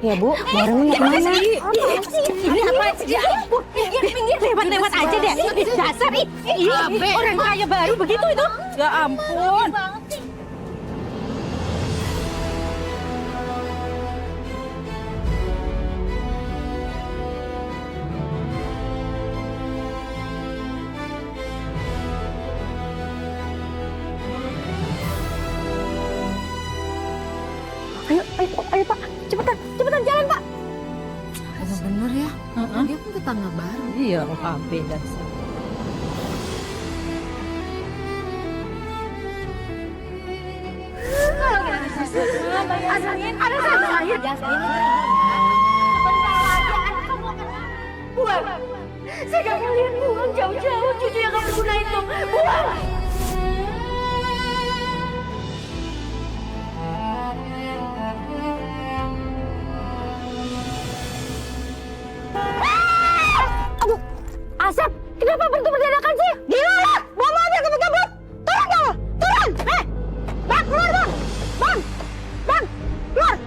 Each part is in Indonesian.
Ya Bu, bareng mau kemana? Ini apa sih? Pinggir lewat aja deh. Dasar orang kaya baru begitu itu. Ya ampun. Ayo Pak, cepetan jalan Pak. Bener ya, dia kan tetangga baru. Iya, beda sih. Ada satu air. Sebentar lagi anak kamu akan buang. Saya gak mau lihat buang jauh-jauh cucu yang gak berguna itu. Buang. Aduh, Asep, kenapa berhenti berdadakan sih? Gila lah, bawa mobil kebut-kebut. Turun kamu, turun. Bang, keluar bang. Bang, keluar.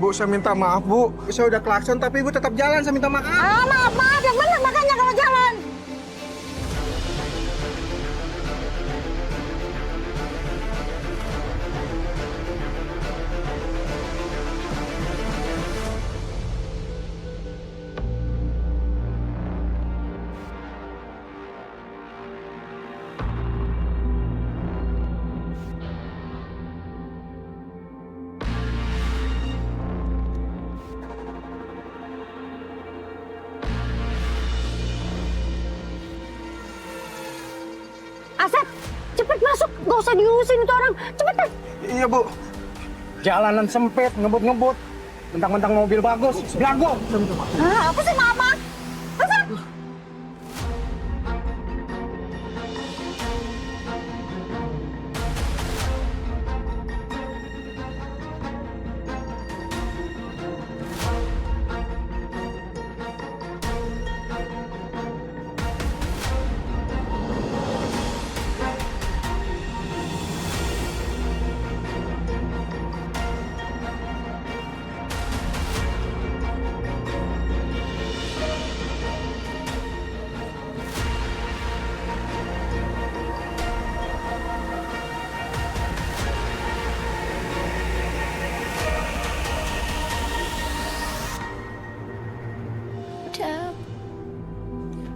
Bu, saya minta maaf, Bu. Saya udah klakson, tapi Ibu tetap jalan. Saya minta maaf. Maaf, yang benar makanya kalau jalan. Asep, cepet masuk. Gak usah diurusin itu orang. Cepetan. Iya, Bu. Jalanan sempit, ngebut-ngebut. Mentang-mentang mobil bagus. Belagu. Apa sih mama? Asep.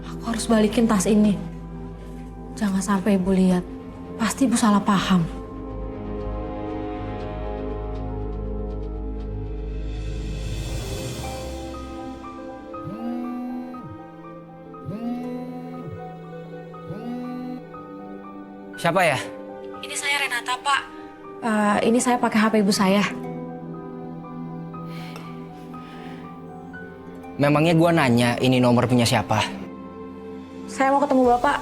Aku harus balikin tas ini. Jangan sampai Ibu lihat. Pasti Ibu salah paham. Siapa ya? Ini saya Renata, Pak. Ini saya pakai HP Ibu saya. Memangnya gua nanya ini nomor punya siapa? Saya mau ketemu Bapak.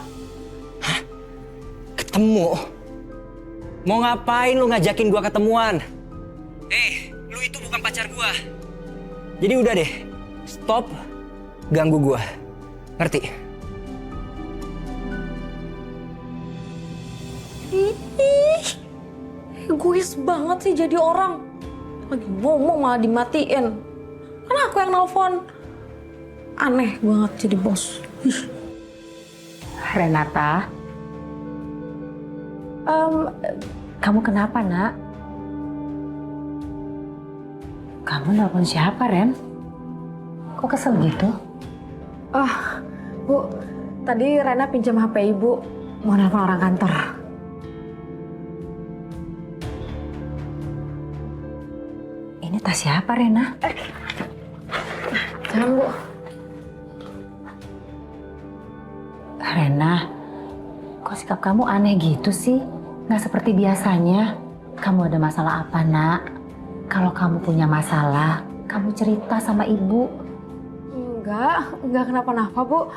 Ketemu? Mau ngapain lu ngajakin gua ketemuan? Lu itu bukan pacar gua. Jadi udah deh, stop ganggu gua. Ngerti? Egois banget sih jadi orang. Lagi ngomong malah dimatiin. Kan aku yang nelfon. Aneh banget jadi bos. Renata. Kamu kenapa, Nak? Kamu nelfon siapa, Ren? Kok kesel gitu? Bu, tadi Rena pinjam HP Ibu. Mau nelfon orang kantor. Ini tas siapa, Rena? Jangan, Bu. Rena, kok sikap kamu aneh gitu sih? Nggak seperti biasanya. Kamu ada masalah apa, Nak? Kalau kamu punya masalah, kamu cerita sama ibu. Enggak kenapa-napa, Bu.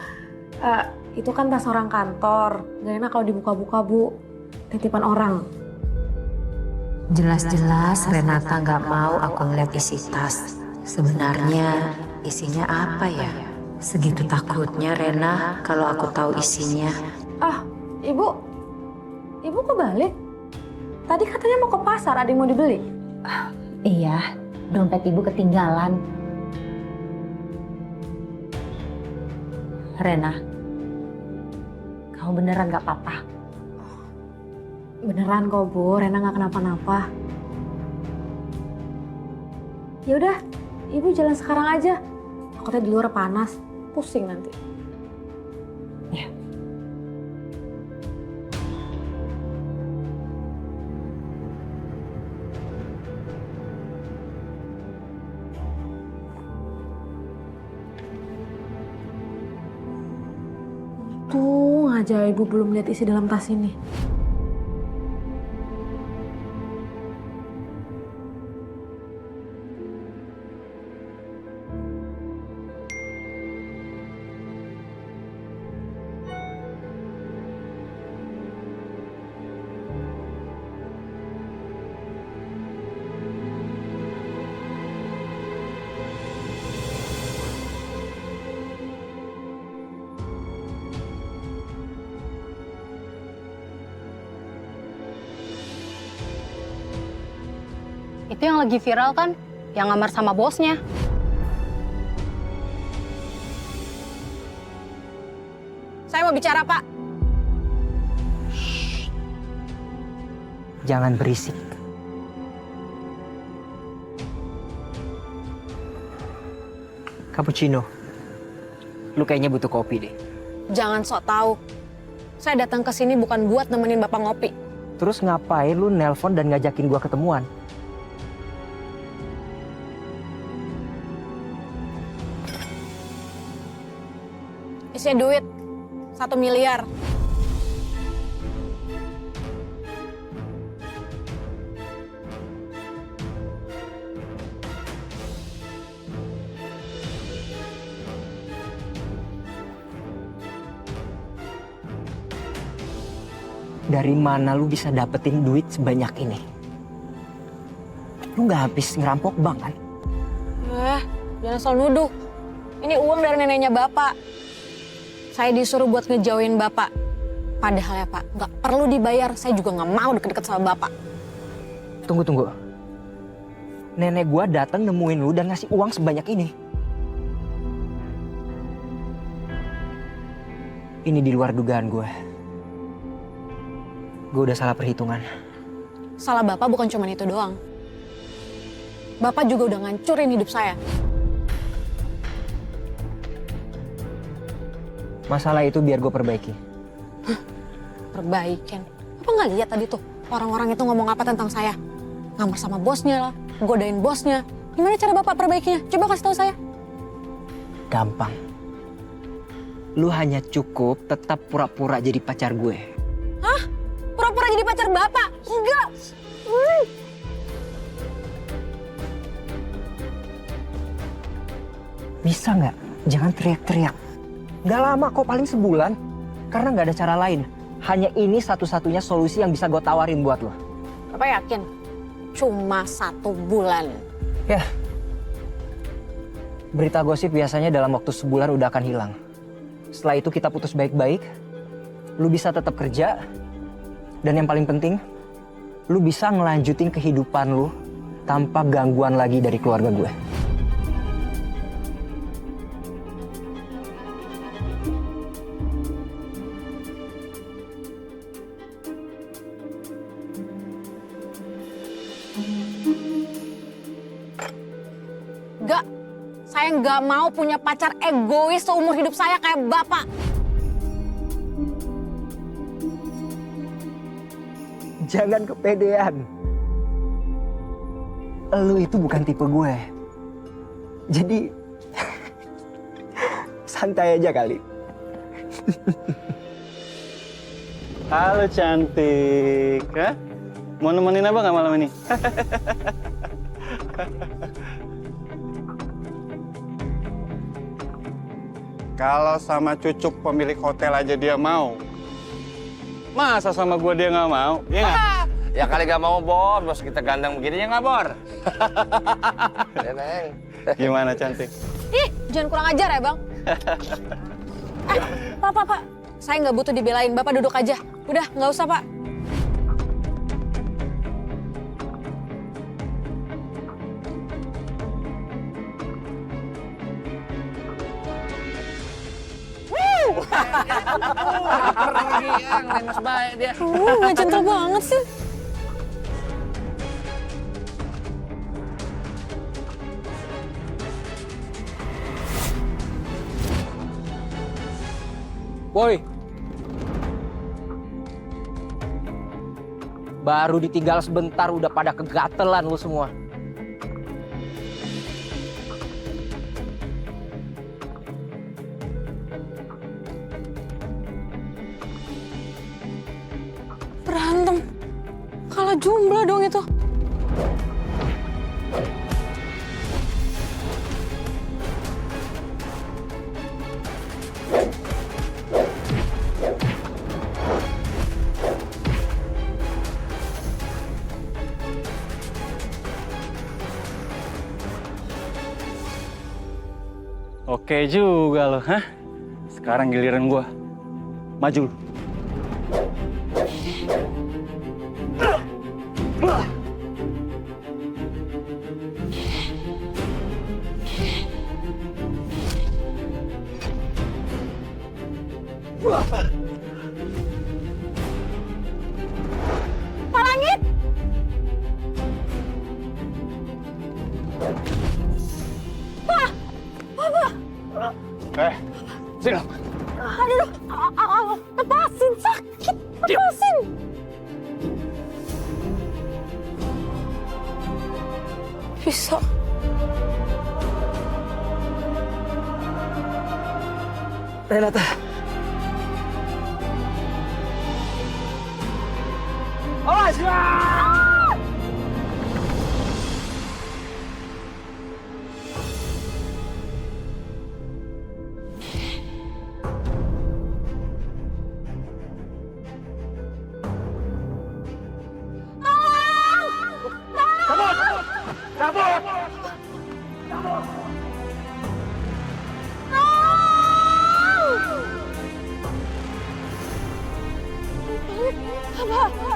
Itu kan tas orang kantor. Gak enak kalau dibuka-buka, Bu. Titipan orang. Jelas-jelas Renata nggak mau aku ngeliat isi tas. Sebenarnya isinya apa ya? Segitu takutnya Rena kalau aku tahu isinya. Ibu kok balik? Tadi katanya mau ke pasar, ada yang mau dibeli? Iya, dompet ibu ketinggalan. Rena, kamu beneran gak apa-apa? Beneran kok Bu, Rena nggak kenapa-napa. Ya udah, Ibu jalan sekarang aja. Takutnya di luar panas, pusing nanti. Ya. Untung aja Ibu belum lihat isi dalam tas ini. Itu yang lagi viral kan? Yang ngamar sama bosnya. Saya mau bicara, Pak. Jangan berisik. Cappuccino. Lu kayaknya butuh kopi deh. Jangan sok tahu. Saya datang ke sini bukan buat nemenin Bapak ngopi. Terus ngapain lu nelpon dan ngajakin gua ketemuan? Isinya duit 1 miliar. Dari mana lu bisa dapetin duit sebanyak ini? Lu nggak habis ngerampok bank kan? Jangan asal nuduh. Ini uang dari neneknya Bapak. Saya disuruh buat ngejauhin Bapak. Padahal ya Pak, nggak perlu dibayar. Saya juga nggak mau deket-deket sama Bapak. Tunggu. Nenek gua datang nemuin lu dan ngasih uang sebanyak ini. Ini di luar dugaan gue. Gue udah salah perhitungan. Salah Bapak bukan cuma itu doang. Bapak juga udah ngancurin hidup saya. Masalah itu biar gue perbaiki. Perbaikin. Apa nggak lihat tadi tuh orang-orang itu ngomong apa tentang saya? Ngamar sama bosnya lah, godain bosnya. Gimana cara Bapak perbaikinya? Coba kasih tahu saya. Gampang. Lu hanya cukup tetap pura-pura jadi pacar gue. Hah? Pura-pura jadi pacar Bapak? Enggak. Bisa nggak? Jangan teriak-teriak. Gak lama kok, paling sebulan. Karena nggak ada cara lain. Hanya ini satu-satunya solusi yang bisa gue tawarin buat lo. Bapak yakin? Cuma 1 bulan. Ya. Berita gosip biasanya dalam waktu sebulan udah akan hilang. Setelah itu kita putus baik-baik. Lu bisa tetap kerja. Dan yang paling penting, lu bisa ngelanjutin kehidupan lu tanpa gangguan lagi dari keluarga gue. Enggak. Saya nggak mau punya pacar egois seumur hidup saya kayak Bapak. Jangan kepedean. Lu itu bukan tipe gue. Jadi santai aja kali. Halo cantik, Hah? Mau nemenin apa nggak malam ini? Kalau sama cucuk pemilik hotel aja dia mau, masa sama gua dia nggak mau? Iya nggak? Ya kali gak mau, Bor. Bos kita ganteng begini ya nggak, Bor? Neneng. Gimana cantik? Ih, jangan kurang ajar ya, Bang. Pak. Saya nggak butuh dibelain. Bapak duduk aja. Udah, nggak usah, Pak. Pergi, ngeles baik dia. Nggak gentle banget sih. Woi. Baru ditinggal sebentar udah pada kegatelan lu semua. Berantem. Kalah jumlah dong itu. Oke juga lo, hah? Sekarang giliran gua. Maju lu. Pak Langit! Sini. Aduh, lepasin, sakit, lepasin. Bisa. Renata. Awas!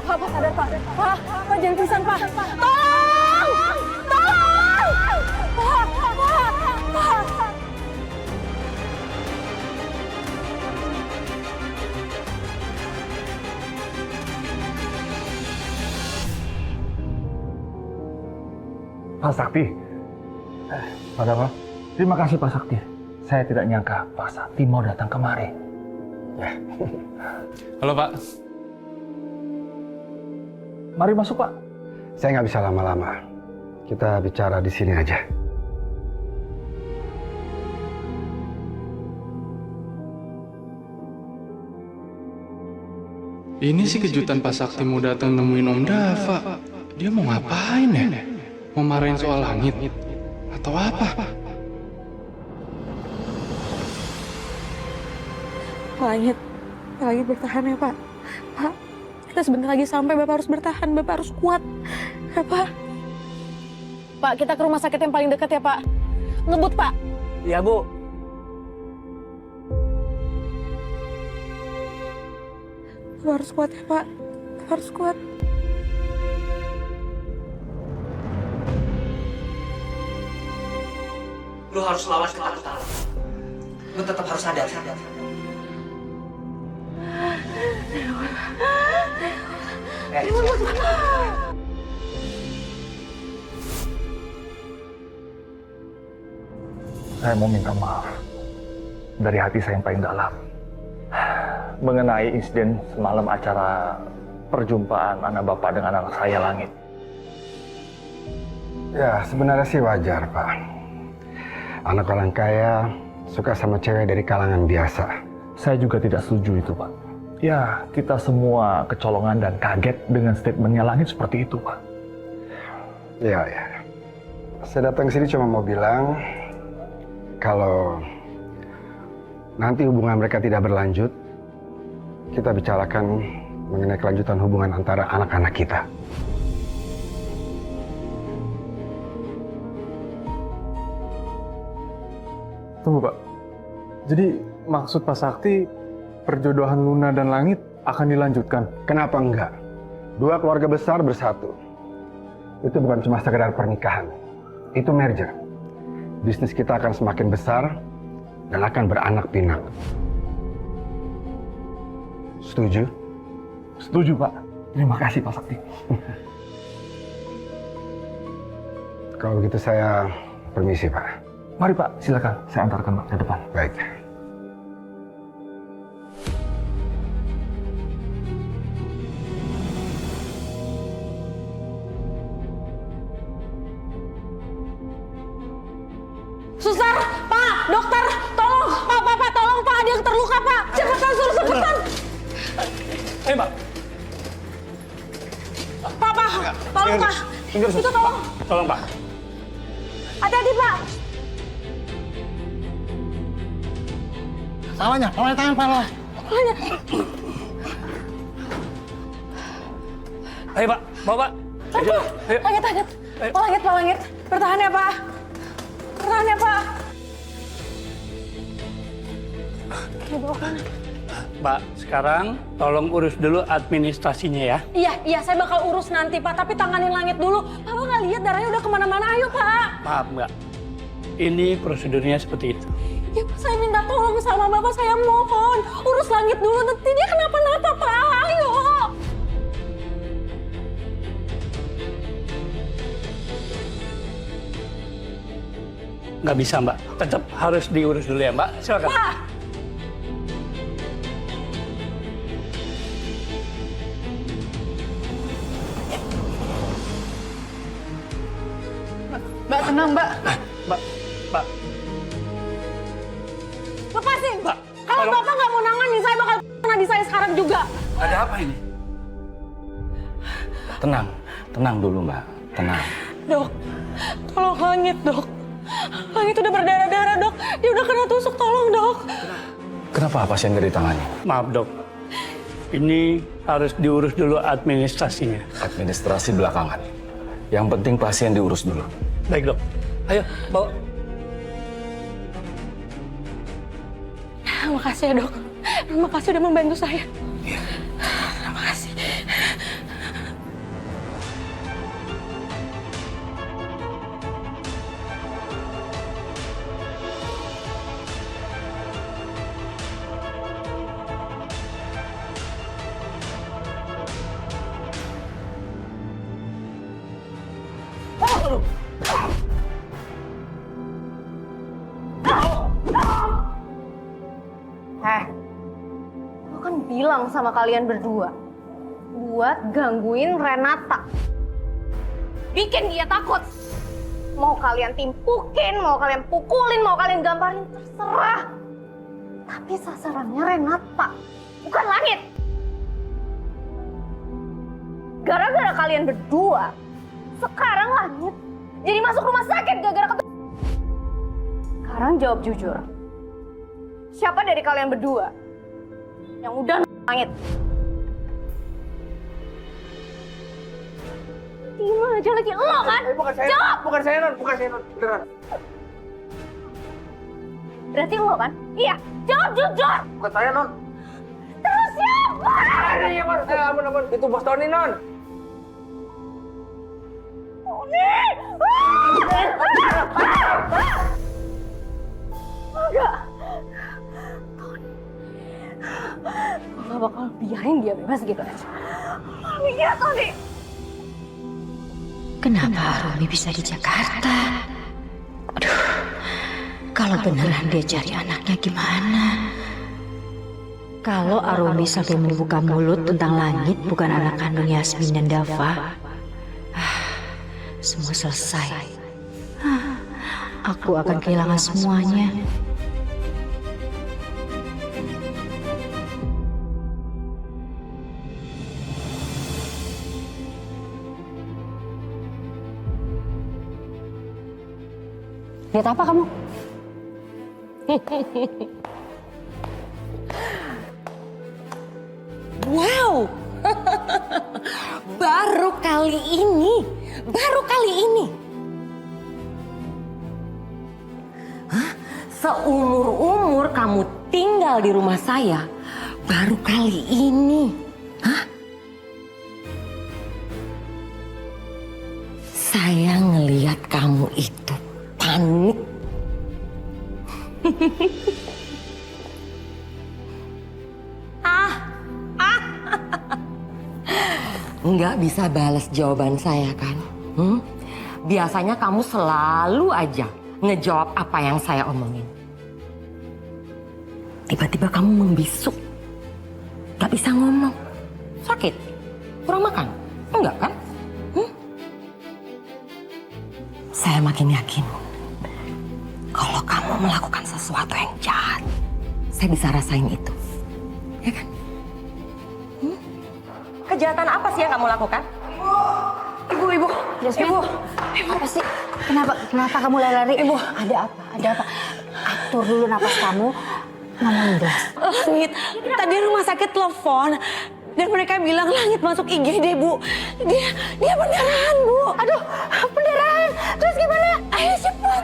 Pak, ada Pak. Pak, jangan pingsan, Pak. Tolong! Tolong! Pak. Pak Sakti. Padahal, terima kasih Pak Sakti. Saya tidak nyangka Pak Sakti mau datang kemari. Halo Pak. Mari masuk Pak. Saya nggak bisa lama-lama. Kita bicara di sini aja. Ini sih kejutan Pak Sakti mau datang nemuin Om Dava. Dia mau ngapain ya? Mau marahin soal langit? Atau apa? Pak Langit bertahan ya Pak. Pak, kita sebentar lagi sampai. Bapak harus bertahan, Bapak harus kuat. Ya Pak. Pak, kita ke rumah sakit yang paling dekat ya Pak. Ngebut Pak. Iya Bu. Bapak harus kuat ya Pak. Bapak harus kuat. Lu harus lawan ketakutan. Lu tetap harus sadar. Saya mau minta maaf dari hati saya yang paling dalam mengenai insiden semalam acara perjumpaan anak bapak dengan anak saya Langit. Ya, sebenarnya sih wajar, Pak. Anak orang kaya suka sama cewek dari kalangan biasa. Saya juga tidak setuju itu, Pak. Ya, kita semua kecolongan dan kaget dengan statementnya Langit seperti itu, Pak. Ya. Saya datang ke sini cuma mau bilang kalau nanti hubungan mereka tidak berlanjut, kita bicarakan mengenai kelanjutan hubungan antara anak-anak kita. Tunggu Pak. Jadi maksud Pak Sakti perjodohan Luna dan Langit akan dilanjutkan? Kenapa enggak? Dua keluarga besar bersatu. Itu bukan cuma sekedar pernikahan. Itu merger. Bisnis kita akan semakin besar dan akan beranak pinak. Setuju? Setuju, Pak. Terima kasih, Pak Sakti. Kalau begitu saya permisi, Pak. Mari, Pak. Silakan. Saya antarkan Pak ke depan. Baik. Suster, Pak, dokter, tolong, Pak, tolong, Pak, ada yang terluka, Pak. Cepetan, suruh cepetan. Ayo, Pak. Pak, tolong, Pak. Itu tolong. Tolong, Pak. Hati-hati, Pak. Salahnya tangan, Pak. Ayo, Pak. Bawa, Pak. Ayo. Langit. Pak Langit. Bertahan ya, Pak. Bertahan ya, Pak. Mbak, sekarang tolong urus dulu administrasinya ya. Iya, saya bakal urus nanti, Pak. Tapi tanganin Langit dulu. Papa nggak lihat darahnya udah kemana-mana. Ayo, Pak. Maaf, Mbak. Ini prosedurnya seperti itu. Ya, Pak, saya minta tolong sama Bapak. Saya mohon. Urus Langit dulu. Nanti dia kenapa-napa, Pak. Ayo. Nggak bisa, Mbak. Tetap harus diurus dulu ya, Mbak. Silakan. Pak. Mbak, tenang, Mbak. Mbak. Lepasin. Mbak, Kalau tolong. Bapak nggak mau nanganin, saya bakal nadi saya sekarang juga. Ada apa ini? Tenang dulu, Mbak. Tenang. Dok, tolong Langit, Dok. Langit udah berdarah-darah, Dok. Dia udah kena tusuk, tolong, Dok. Kenapa pasien nggak ditangani? Maaf, Dok. Ini harus diurus dulu administrasinya. Administrasi belakangan. Yang penting pasien diurus dulu. Baik, Dok. Ayo, bawa. Terima kasih ya, Dok. Terima kasih udah membantu saya. Terima kasih. Gue kan bilang sama kalian berdua buat gangguin Renata, bikin dia takut. Mau kalian timpukin, mau kalian pukulin, mau kalian gamparin, terserah. Tapi sasarannya Renata, bukan Langit. Gara-gara kalian berdua, sekarang Langit jadi masuk rumah sakit gara-gara Sekarang jawab jujur. Siapa dari kalian berdua yang udah Langit? Diem aja lagi, lo kan? Bukan saya. Jawab! Bukan saya, Non. Beneran. Berarti lo kan? Iya, jawab jujur! Bukan saya, Non. Terus siapa? Iya, Mas. Ampun. Itu Bos Tony, Non. Enggak. Tony. Gue gak bakal biarin dia bebas gitu aja. Mikir Tony. Kenapa Rumi bisa di Jakarta? Aduh, kalau beneran dia cari anaknya gimana? Kalau Arumi sampai membuka mulut tentang Langit bukan anak kandung Yasmin dan Dava, semua selesai. Aku akan kehilangan semuanya. Lihat apa kamu? Wow, baru kali ini. Seumur-umur kamu tinggal di rumah saya, baru kali ini. Saya ngelihat kamu itu panik. nggak bisa balas jawaban saya kan? Biasanya kamu selalu aja ngejawab apa yang saya omongin. Tiba-tiba kamu membisuk. Gak bisa ngomong. Sakit? Kurang makan? Enggak kan? Saya makin yakin kalau kamu melakukan sesuatu yang jahat, saya bisa rasain itu. Ya kan? Kejahatan apa sih yang kamu lakukan? Ibu, apa sih? Kenapa kamu lari-lari? Ibu, ada apa? Atur dulu napas kamu, ngomong jelas. Langit, tadi rumah sakit telepon dan mereka bilang Langit masuk IGD, Bu. Dia pendarahan, Bu. Aduh, pendarahan. Terus gimana? Ayo cepat.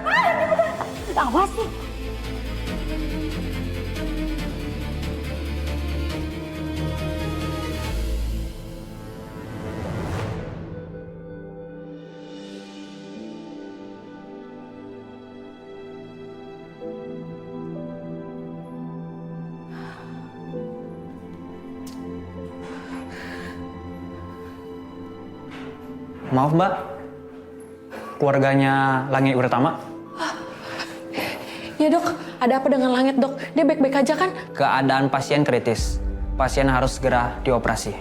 Awas sih. Maaf Mbak, keluarganya Langit Utama. Ya dok, ada apa dengan Langit dok? Dia baik-baik aja kan? Keadaan pasien kritis. Pasien harus segera dioperasi.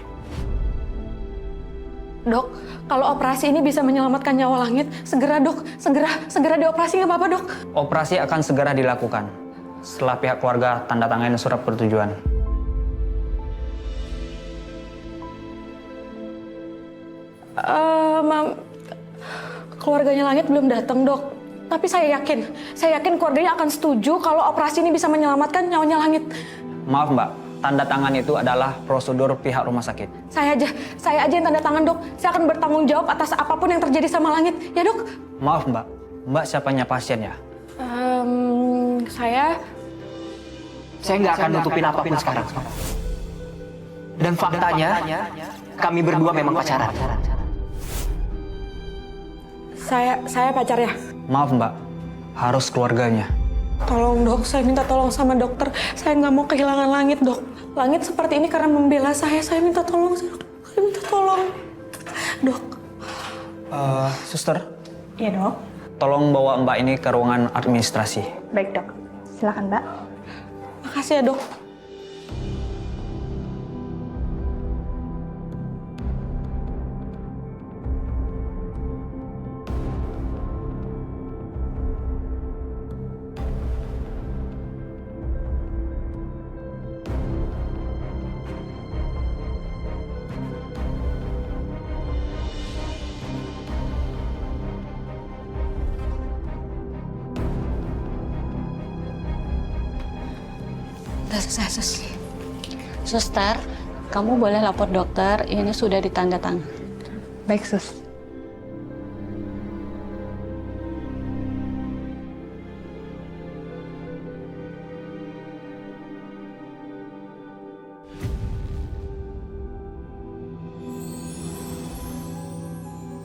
Dok, kalau operasi ini bisa menyelamatkan nyawa Langit, segera dok, segera dioperasi nggak apa-apa dok. Operasi akan segera dilakukan setelah pihak keluarga tanda tangan surat persetujuan. Keluarganya Langit belum datang dok. Tapi saya yakin keluarganya akan setuju kalau operasi ini bisa menyelamatkan nyawanya Langit. Maaf Mbak, tanda tangan itu adalah prosedur pihak rumah sakit. Saya aja yang tanda tangan dok. Saya akan bertanggung jawab atas apapun yang terjadi sama Langit, ya dok? Maaf Mbak, Mbak siapanya pasien ya? Saya nggak akan nutupin apapun sekarang. Dan faktanya, kami berdua memang pacaran. Saya pacarnya. Maaf Mbak, harus keluarganya. Tolong dok, saya minta tolong sama dokter. Saya nggak mau kehilangan Langit dok. Langit seperti ini karena membela saya. Saya minta tolong, saya minta tolong. Dok. Suster, Iya dok. tolong bawa Mbak ini ke ruangan administrasi. Baik dok. Silakan Mbak. Makasih ya dok. Suster, kamu boleh lapor dokter, ini sudah ditanda tangan. Baik sus.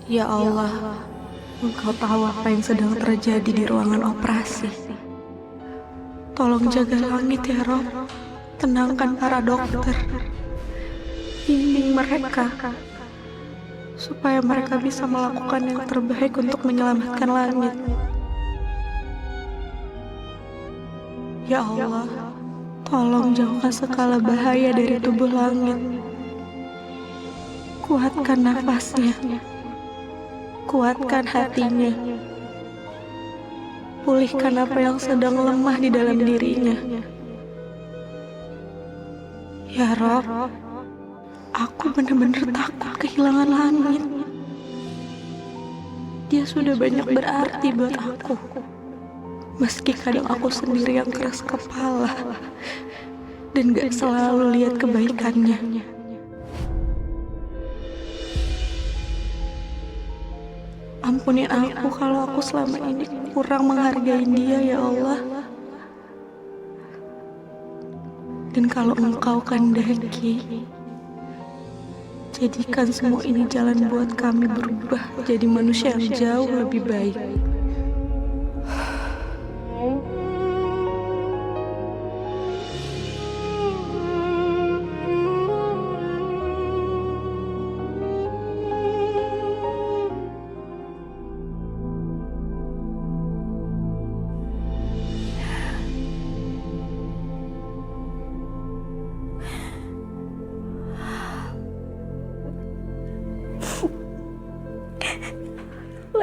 Ya Allah, Engkau tahu apa yang sedang terjadi di ruangan operasi. Tolong jaga Langit ya Rob. Tenangkan para dokter. Bimbing mereka. Supaya mereka bisa melakukan yang terbaik untuk menyelamatkan Langit. Ya Allah, tolong jauhkan segala bahaya dari tubuh Langit. Kuatkan nafasnya. Kuatkan hatinya. Pulihkan apa yang sedang lemah di dalam dirinya. Ya Rob, aku benar-benar takut kehilangan Langit. Dia sudah banyak berarti buat aku. Meski kadang aku sendiri yang keras kepala dan gak selalu lihat kebaikannya. Ampunin aku kalau aku selama ini kurang menghargai dia ya Allah. Dan kalau Engkau kehendaki, jadikan semua ini jalan buat kami berubah jadi manusia yang jauh lebih baik.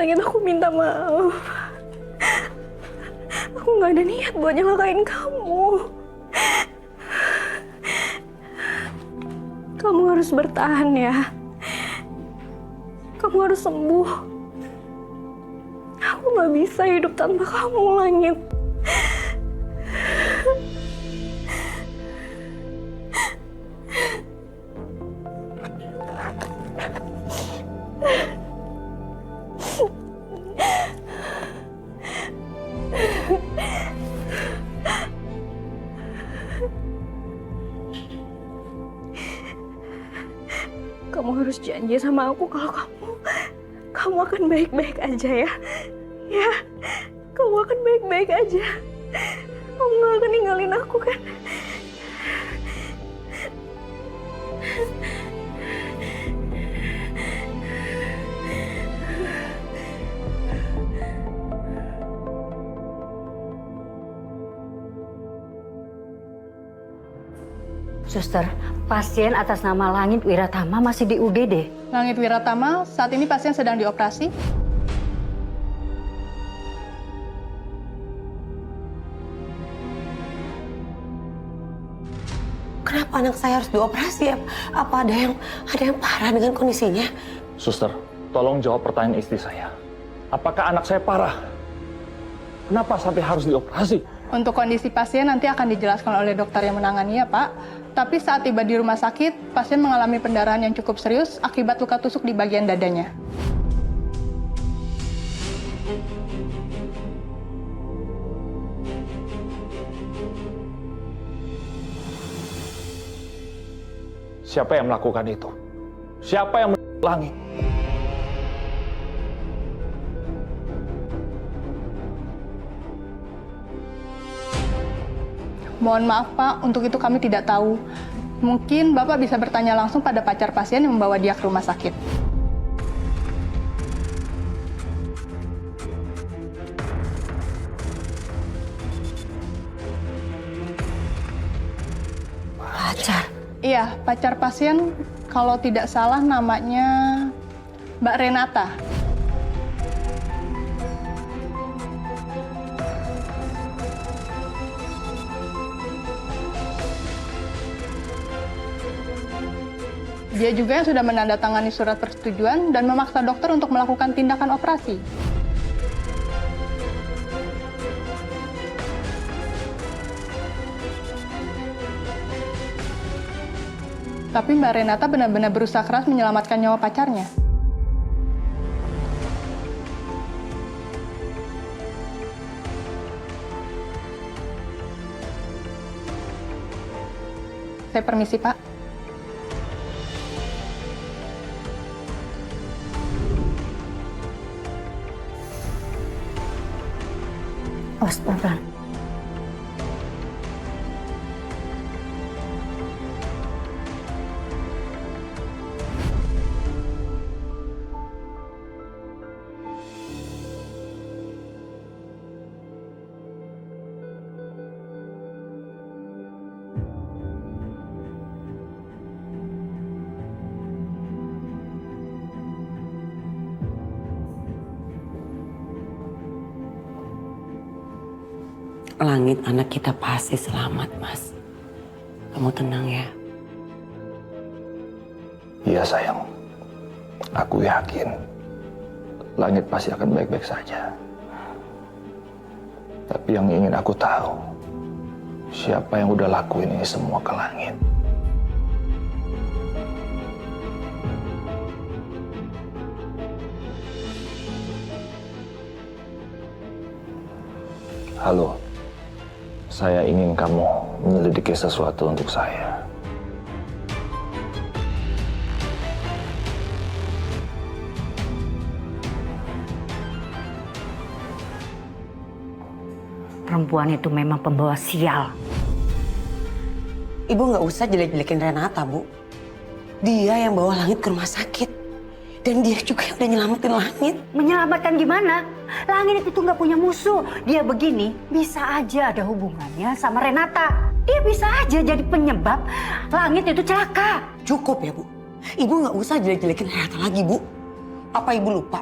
Langit, aku minta maaf. Aku nggak ada niat buat nyelakain kamu. Kamu harus bertahan ya. Kamu harus sembuh. Aku nggak bisa hidup tanpa kamu, Langit. Kamu harus janji sama aku kalau kamu akan baik-baik aja ya. Ya, kamu akan baik-baik aja. Kamu gak akan ninggalin aku kan? Suster, pasien atas nama Langit Wiratama masih di UGD. Langit Wiratama, saat ini pasien sedang dioperasi. Kenapa anak saya harus dioperasi ya? Apa ada yang parah dengan kondisinya? Suster, tolong jawab pertanyaan istri saya. Apakah anak saya parah? Kenapa sampai harus dioperasi? Untuk kondisi pasien nanti akan dijelaskan oleh dokter yang menangani ya Pak. Tapi saat tiba di rumah sakit, pasien mengalami pendarahan yang cukup serius akibat luka tusuk di bagian dadanya. Siapa yang melakukan itu? Siapa yang Langit? Mohon maaf Pak, untuk itu kami tidak tahu. Mungkin Bapak bisa bertanya langsung pada pacar pasien yang membawa dia ke rumah sakit. Pacar? Iya, pacar pasien kalau tidak salah namanya Mbak Renata. Dia juga yang sudah menandatangani surat persetujuan dan memaksa dokter untuk melakukan tindakan operasi. Tapi Mbak Renata benar-benar berusaha keras menyelamatkan nyawa pacarnya. Saya permisi, Pak. Astaga. Langit, anak kita pasti selamat, Mas. Kamu tenang ya. Iya sayang, aku yakin Langit pasti akan baik-baik saja. Tapi yang ingin aku tahu, siapa yang udah lakuin ini semua ke Langit? Halo, saya ingin kamu menyelidiki sesuatu untuk saya. Perempuan itu memang pembawa sial. Ibu nggak usah jelek-jelekin Renata, Bu. Dia yang bawa Langit ke rumah sakit. Dan dia juga yang udah nyelamatin Langit. Menyelamatkan gimana? Langit itu nggak punya musuh. Dia begini bisa aja ada hubungannya sama Renata. Dia bisa aja jadi penyebab Langit itu celaka. Cukup ya, Bu. Ibu nggak usah jelek-jelekin Renata lagi, Bu. Apa Ibu lupa?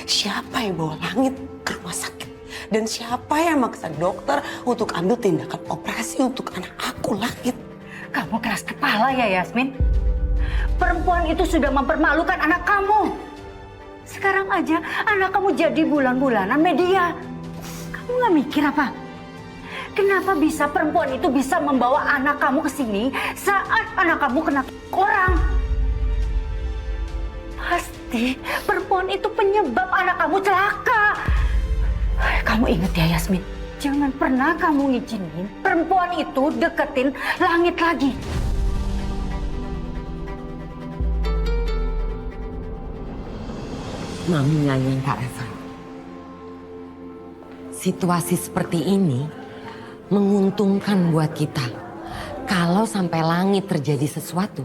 Siapa yang bawa Langit ke rumah sakit? Dan siapa yang maksa dokter untuk ambil tindakan operasi untuk anak aku, Langit? Kamu keras kepala ya, Yasmin. Perempuan itu sudah mempermalukan anak kamu. Sekarang aja anak kamu jadi bulan-bulanan media. Kamu nggak mikir apa? Kenapa bisa perempuan itu bisa membawa anak kamu ke sini saat anak kamu kena orang? Pasti perempuan itu penyebab anak kamu celaka. Kamu ingat ya, Yasmin, jangan pernah kamu izinin perempuan itu deketin Langit lagi. Mami nggak nyangka, Eva. Situasi seperti ini menguntungkan buat kita. Kalau sampai Langit terjadi sesuatu,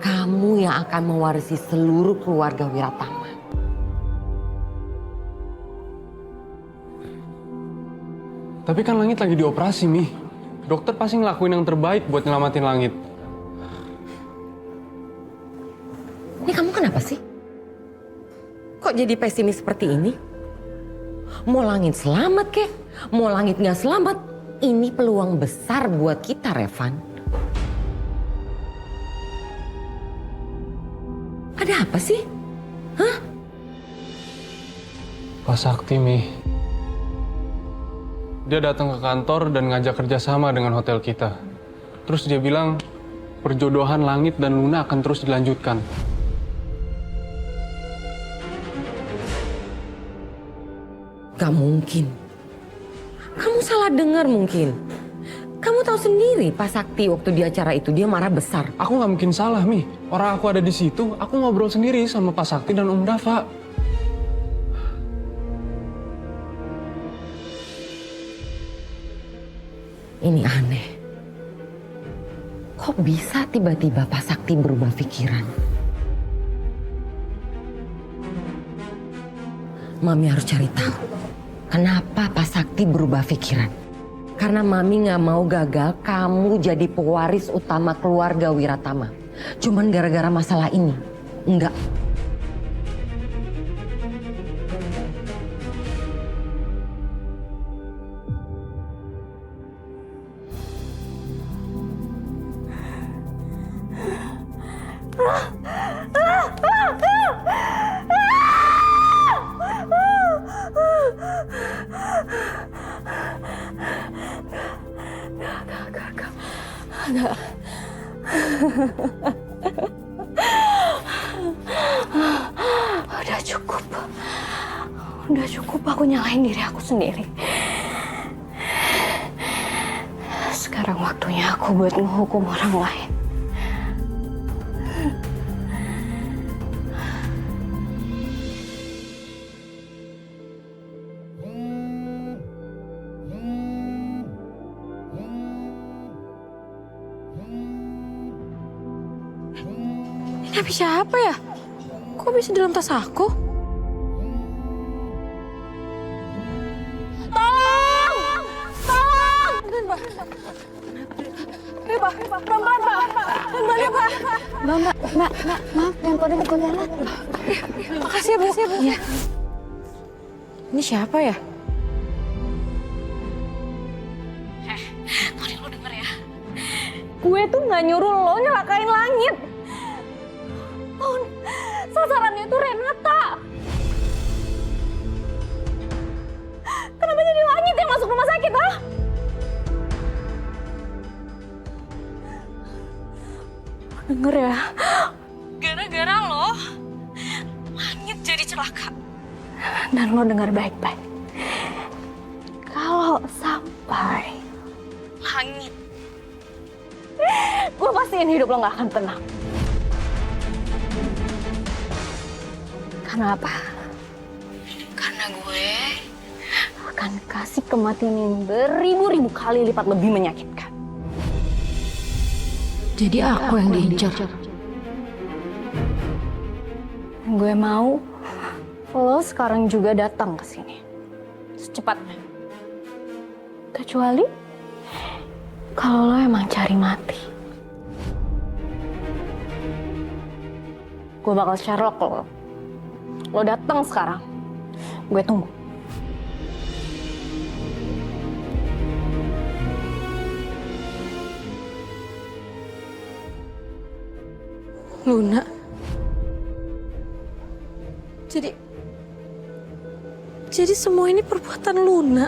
kamu yang akan mewarisi seluruh keluarga Wiratama. Tapi kan Langit lagi dioperasi, Mi. Dokter pasti ngelakuin yang terbaik buat nyelamatin Langit. Ini kamu kenapa sih? Kok jadi pesimis seperti ini? Mau Langit selamat kek, mau Langit nggak selamat, ini peluang besar buat kita, Revan. Ada apa sih? Hah? Pak Sakti, Mi. Dia datang ke kantor dan ngajak kerjasama dengan hotel kita. Terus dia bilang perjodohan Langit dan Luna akan terus dilanjutkan. Gak mungkin. Kamu salah dengar mungkin. Kamu tahu sendiri Pak Sakti waktu di acara itu dia marah besar. Aku nggak mungkin salah, Mi. Orang aku ada di situ, aku ngobrol sendiri sama Pak Sakti dan Om Dava. Ini aneh. Kok bisa tiba-tiba Pak Sakti berubah pikiran? Mami harus cari tahu. Kenapa Pak Sakti berubah pikiran? Karena Mami nggak mau gagal kamu jadi pewaris utama keluarga Wiratama. Cuman gara-gara masalah ini. Enggak. Enggak. Udah cukup. Udah cukup aku nyalahin diri aku sendiri. Sekarang waktunya aku buat menghukum orang lain. Tapi siapa ya? Kok bisa dalam tas aku? Tolong! Tolong! Pak, pelan-pelan, Pak. Pelan-pelan ya, Pak. Mbak, maaf, yang pada pukul jalan. Makasih ya, Bu. Iya. Ini siapa ya? Tony, lo denger ya. Gue tuh nggak nyuruh lo nyelakain Langit. Ton, sasarannya itu Renata. Kenapa jadi Langit yang masuk rumah sakit, ha? Denger ya, gara-gara lo, Langit jadi celaka. Dan lo dengar baik-baik. Kalau sampai Langit, gue pastiin hidup lo gak akan tenang. Karena apa? Karena gue akan kasih kematian yang beribu-ribu kali lipat lebih menyakitkan. Jadi aku yang diincar. Gue mau lo sekarang juga datang ke sini. Secepatnya. Kecuali kalau lo emang cari mati. Gue bakal Sherlock lo. Lo datang sekarang. Gue tunggu. Luna. Jadi semua ini perbuatan Luna.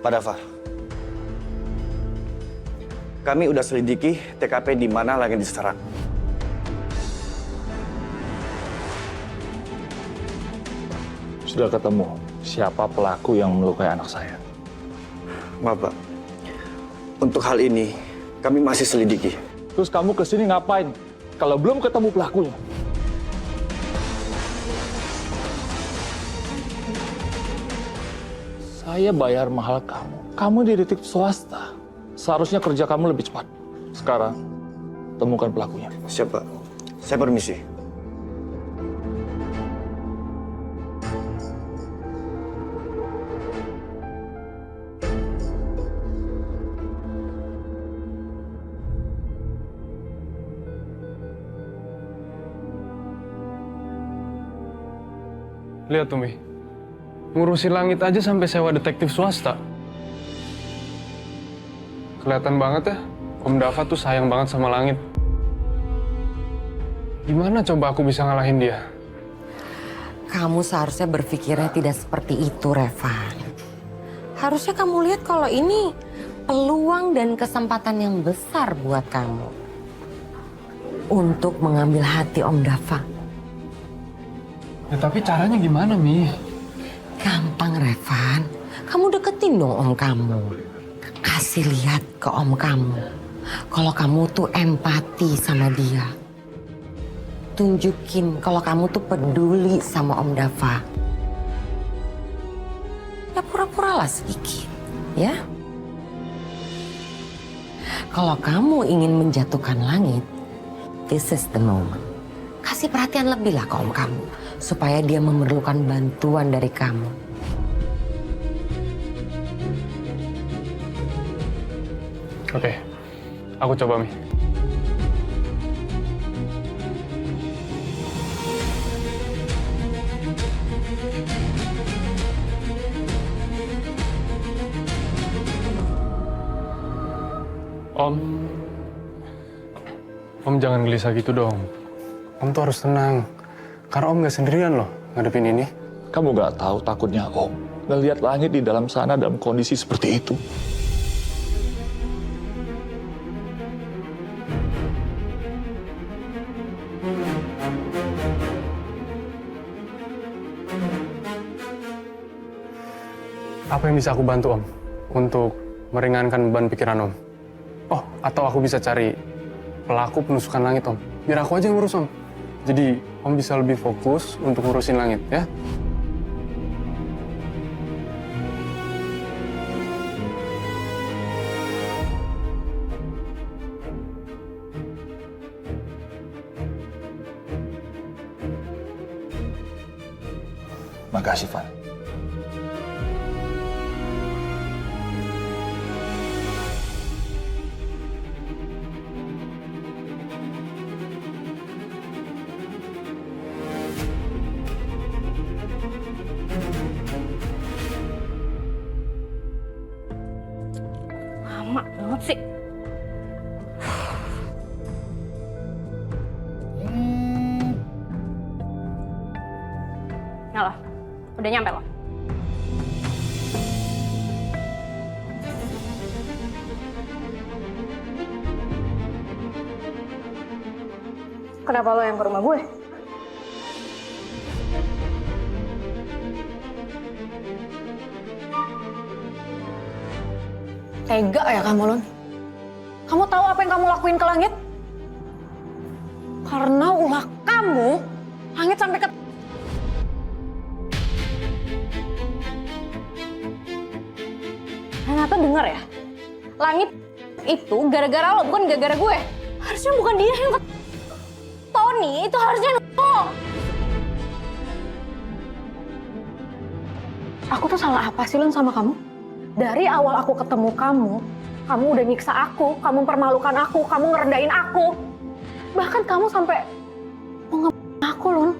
Pak Dava, kami udah selidiki TKP di mana Langit diserang. Sudah ketemu siapa pelaku yang melukai anak saya? Maaf, Pak. Untuk hal ini, kami masih selidiki. Terus kamu kesini ngapain kalau belum ketemu pelakunya? Saya bayar mahal kamu. Kamu di detektif swasta. Seharusnya kerja kamu lebih cepat. Sekarang, temukan pelakunya. Siap, Pak. Saya permisi. Lihat tuh, Mi. Ngurusin Langit aja sampai sewa detektif swasta. Kelihatan banget ya, Om Dava tuh sayang banget sama Langit. Gimana coba aku bisa ngalahin dia? Kamu seharusnya berpikirnya tidak seperti itu, Revan. Harusnya kamu lihat kalau ini peluang dan kesempatan yang besar buat kamu untuk mengambil hati Om Dava. Ya tapi caranya gimana, Mi? Gampang, Revan. Kamu deketin dong Om kamu. Kasih lihat ke Om kamu kalau kamu tuh empati sama dia. Tunjukin kalau kamu tuh peduli sama Om Dava. Ya pura-puralah sedikit, ya. Kalau kamu ingin menjatuhkan Langit, this is the moment. Kasih perhatian lebih lah ke Om kamu, supaya dia memerlukan bantuan dari kamu. Oke, aku coba, Mi. Om jangan gelisah gitu dong. Om tuh harus tenang. Karena Om gak sendirian loh ngadepin ini. Kamu gak tahu takutnya Om ngelihat Langit di dalam sana dalam kondisi seperti itu. Apa yang bisa aku bantu, Om? Untuk meringankan beban pikiran Om? Oh, atau aku bisa cari pelaku penusukan Langit, Om. Biar aku aja yang ngurus, Om. Jadi, Om bisa lebih fokus untuk ngurusin Langit, ya? Makasih, Van. Lama banget sih. Nah, udah nyampe loh. Kenapa lo yang ke rumah gue? Tega ya kamu, Lun? Kamu tahu apa yang kamu lakuin ke Langit? Karena ulah kamu, Langit sampai ke... Renata denger ya, Langit itu gara-gara lo, bukan gara-gara gue. Harusnya bukan dia yang ke... Tony, itu harusnya lo. Aku tuh salah apa sih, Lun, sama kamu? Dari awal aku ketemu kamu udah nyiksa aku, kamu mempermalukan aku, kamu ngerendahin aku. Bahkan kamu sampai mau aku, Lun.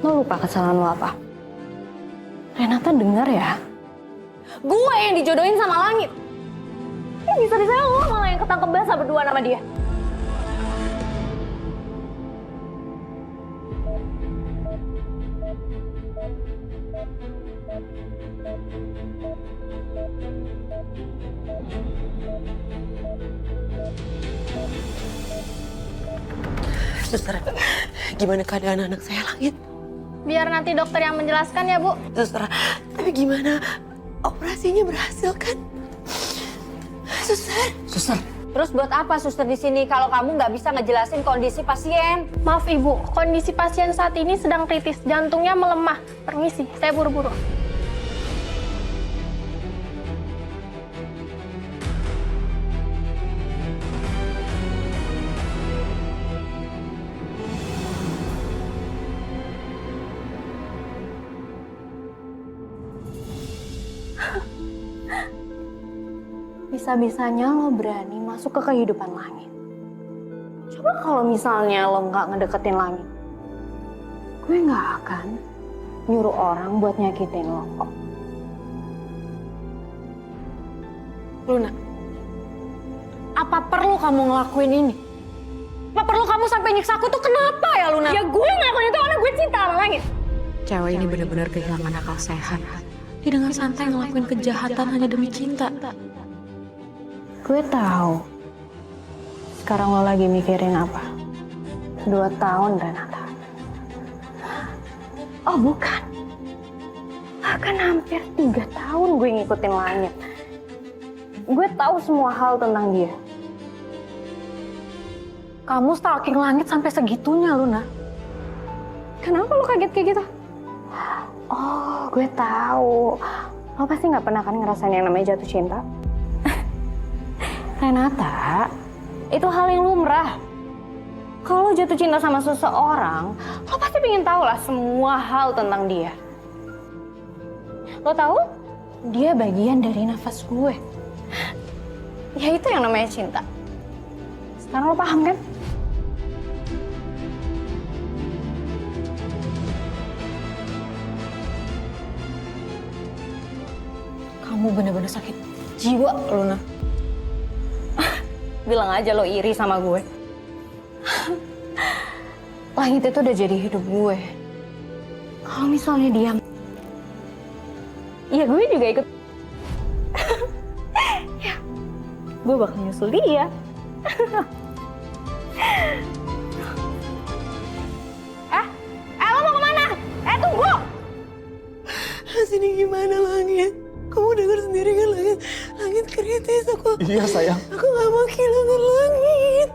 Lo lupa kesalahan lo apa? Renata dengar ya, gue yang dijodohin sama Langit. Bisa-bisa lo malah yang ketangkep basah berdua sama dia. Suster, gimana keadaan anak saya Langit? Biar nanti dokter yang menjelaskan ya, Bu. Suster, tapi gimana? Operasinya berhasil kan? Suster. Suster. Terus buat apa suster di sini kalau kamu nggak bisa ngejelasin kondisi pasien? Maaf Ibu, kondisi pasien saat ini sedang kritis, jantungnya melemah. Permisi, saya buru-buru. Bisa-bisanya lo berani masuk ke kehidupan Langit. Coba kalau misalnya lo nggak ngedeketin Langit, gue nggak akan nyuruh orang buat nyakitin lo kok. Luna, apa perlu kamu ngelakuin ini? Apa perlu kamu sampai nyiksa aku tuh kenapa ya Luna? Ya gue ngelakuin itu karena gue cinta sama Langit. Cewek ini benar-benar kehilangan akal sehat. Dia dengan santai ngelakuin kejahatan hanya demi cinta. Gue tahu. Sekarang lo lagi mikirin apa? 2 tahun, Renata. Oh bukan. Bahkan hampir 3 tahun gue ngikutin Langit. Gue tahu semua hal tentang dia. Kamu stalking Langit sampai segitunya, Luna. Kenapa lo kaget kayak gitu? Oh, gue tahu. Lo pasti nggak pernah kan ngerasain yang namanya jatuh cinta? Renata, itu hal yang lumrah. Kalau jatuh cinta sama seseorang, lo pasti pengen tahu lah semua hal tentang dia. Lo tahu? Dia bagian dari nafas gue. Ya itu yang namanya cinta. Sekarang lo paham kan? Kamu bener-bener sakit jiwa, Luna. Bilang aja lo iri sama gue. Langit itu udah jadi hidup gue. Kalau misalnya dia, ya gue juga ikut. Ya, gue bakal nyusul dia. Lo mau kemana? Tunggu! Sini gimana Langit? Kamu dengar sendiri kan Langit kritis. Iya sayang. Aku gak mau kehilangan Langit.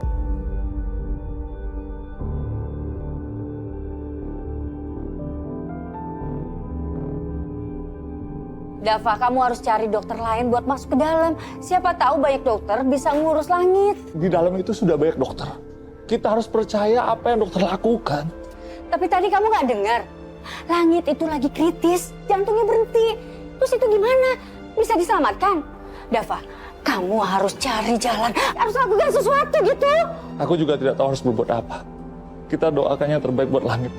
Dava, kamu harus cari dokter lain buat masuk ke dalam. Siapa tahu banyak dokter bisa ngurus Langit. Di dalam itu sudah banyak dokter. Kita harus percaya apa yang dokter lakukan. Tapi tadi kamu nggak dengar? Langit itu lagi kritis, jantungnya berhenti. Terus itu gimana? Bisa diselamatkan? Dava, kamu harus cari jalan, harus lakukan sesuatu gitu. Aku juga tidak tahu harus berbuat apa. Kita doakan yang terbaik buat Langit.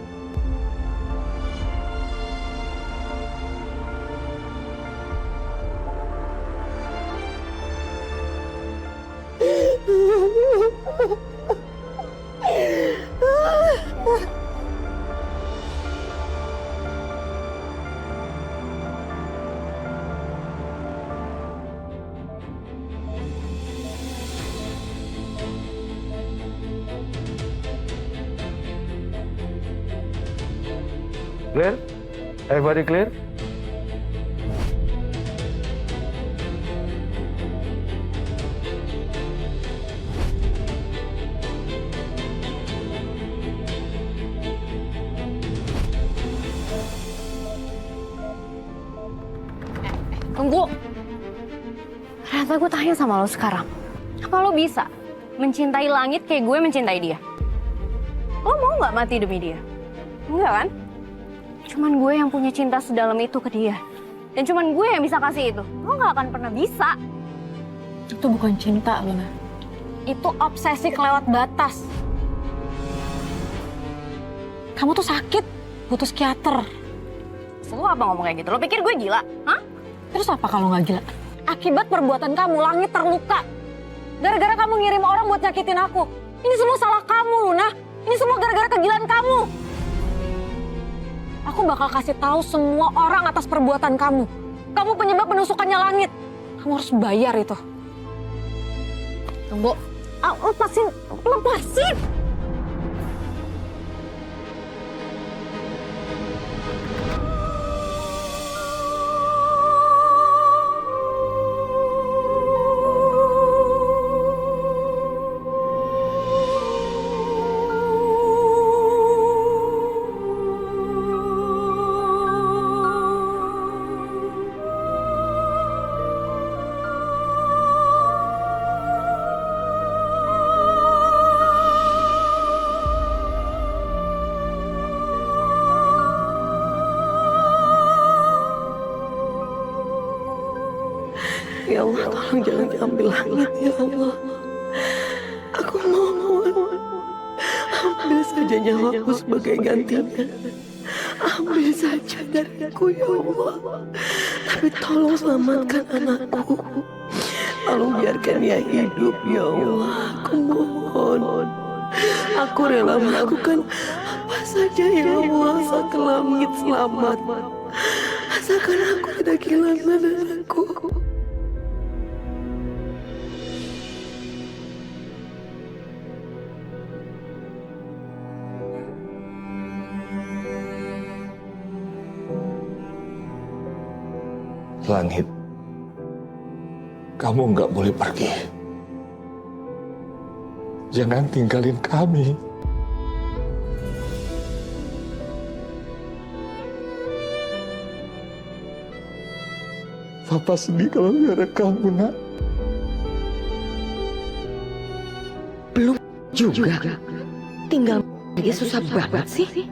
Clear? Everybody clear? Tunggu. Ternyata gue tanya sama lo sekarang. Apa lo bisa mencintai langit kayak gue mencintai dia. Lo mau nggak mati demi dia? Enggak kan? Cuman gue yang punya cinta sedalam itu ke dia. Dan cuman gue yang bisa kasih itu. Lo nggak akan pernah bisa. Itu bukan cinta, Luna. Itu obsesi kelewat batas. Kamu tuh sakit, butuh psikiater. Lo apa ngomong kayak gitu? Lo pikir gue gila? Hah? Terus apa kalau nggak gila? Akibat perbuatan kamu, langit terluka. Gara-gara kamu ngirim orang buat nyakitin aku. Ini semua salah kamu, Luna. Ini semua gara-gara kegilaan kamu. Aku bakal kasih tahu semua orang atas perbuatan kamu. Kamu penyebab penusukannya langit. Kamu harus bayar itu. Tunggu. Lepasin. Lepasin. Ya Allah, tolong jangan diambil langit, ya Allah. Aku mohon, ambil saja nyawaku sebagai gantinya. Ambil saja dariku, ya Allah. Tapi tolong selamatkan anakku. Tolong biarkan dia hidup, ya Allah. Aku mohon. Aku rela melakukan apa saja, ya Allah, asalkan langit selamat. Asalkan aku tidak kehilangan anakku. Langit, kamu nggak boleh pergi. Jangan tinggalin kami. Papa sedih kalau lihat kamu, nak. Belum juga. Tinggal lagi susah banget sih.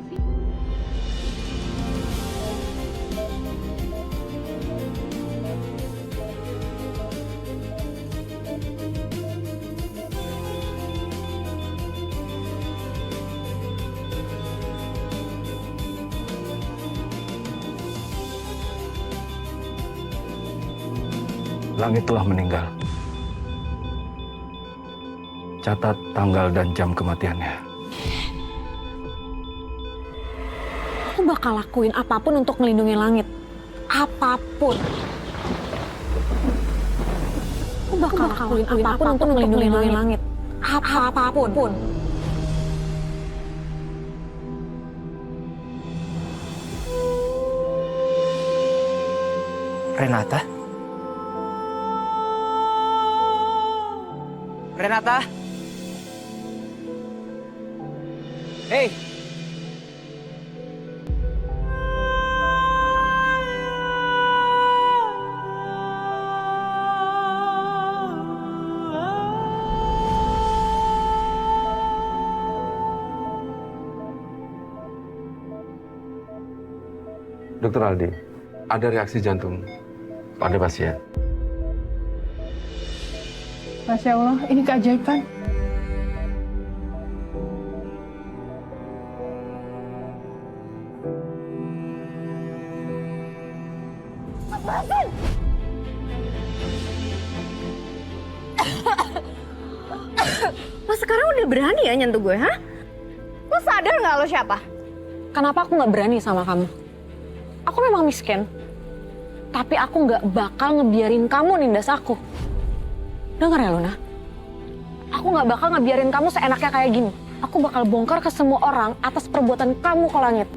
Langit telah meninggal. Catat tanggal dan jam kematiannya. Aku bakal lakuin apapun untuk melindungi langit. Apapun. Aku bakal lakuin apapun untuk melindungi langit. Apapun. Renata? Renata? Hei! Dokter Aldi, ada reaksi jantung pada pasien. Masya Allah, ini keajaiban. Lepasin! Lo sekarang udah berani ya nyentuh gue, ha? Lo sadar nggak lo siapa? Kenapa aku nggak berani sama kamu? Aku memang miskin, tapi aku nggak bakal ngebiarin kamu nindas aku. Dengar ya Luna, aku nggak bakal ngebiarin kamu seenaknya kayak gini. Aku bakal bongkar ke semua orang atas perbuatan kamu ke langit.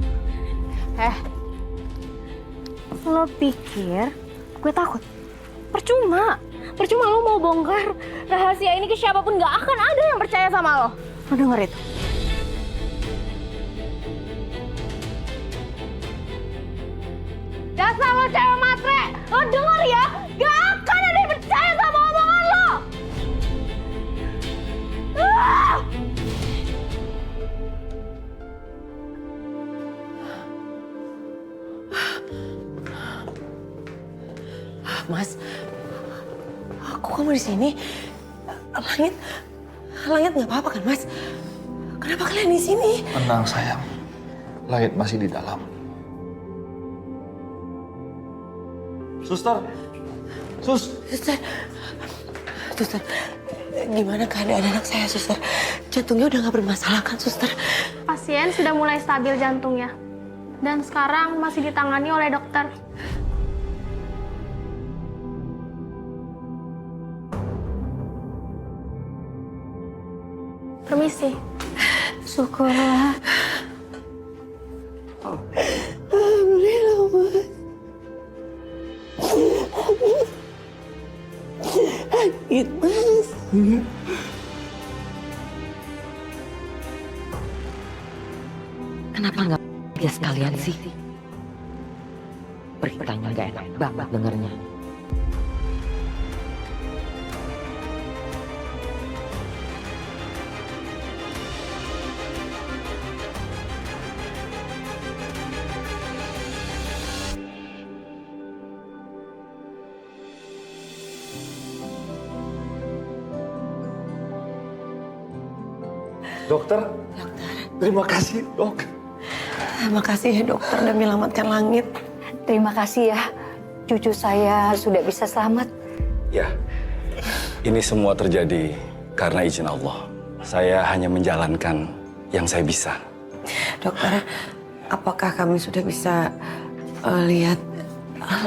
Lo pikir gue takut? Percuma lo mau bongkar rahasia ini ke siapapun, nggak akan ada yang percaya sama lo. Lo denger itu? Dasar lo cewek matre, lo denger ya, gak akan ada yang percaya sama omongan lo. Mas. Kok kamu di sini? Langit nggak apa-apa kan, Mas? Kenapa kalian di sini? Tenang sayang, Langit masih di dalam. Suster, Suster, gimana keadaan anak saya, Suster? Jantungnya udah nggak bermasalah kan, Suster? Pasien sudah mulai stabil jantungnya. Dan sekarang masih ditangani oleh dokter. Permisi. Syukurlah. Alhamdulillah, Mas. Langit, Mas. Kenapa nggak dia sekalian sih? Beritanya gak enak banget dengernya. Dokter, terima kasih dok. Terima kasih ya dokter udah menyelamatkan Langit. Terima kasih ya, cucu saya sudah bisa selamat. Ya, ini semua terjadi karena izin Allah. Saya hanya menjalankan yang saya bisa. Dokter, apakah kami sudah bisa lihat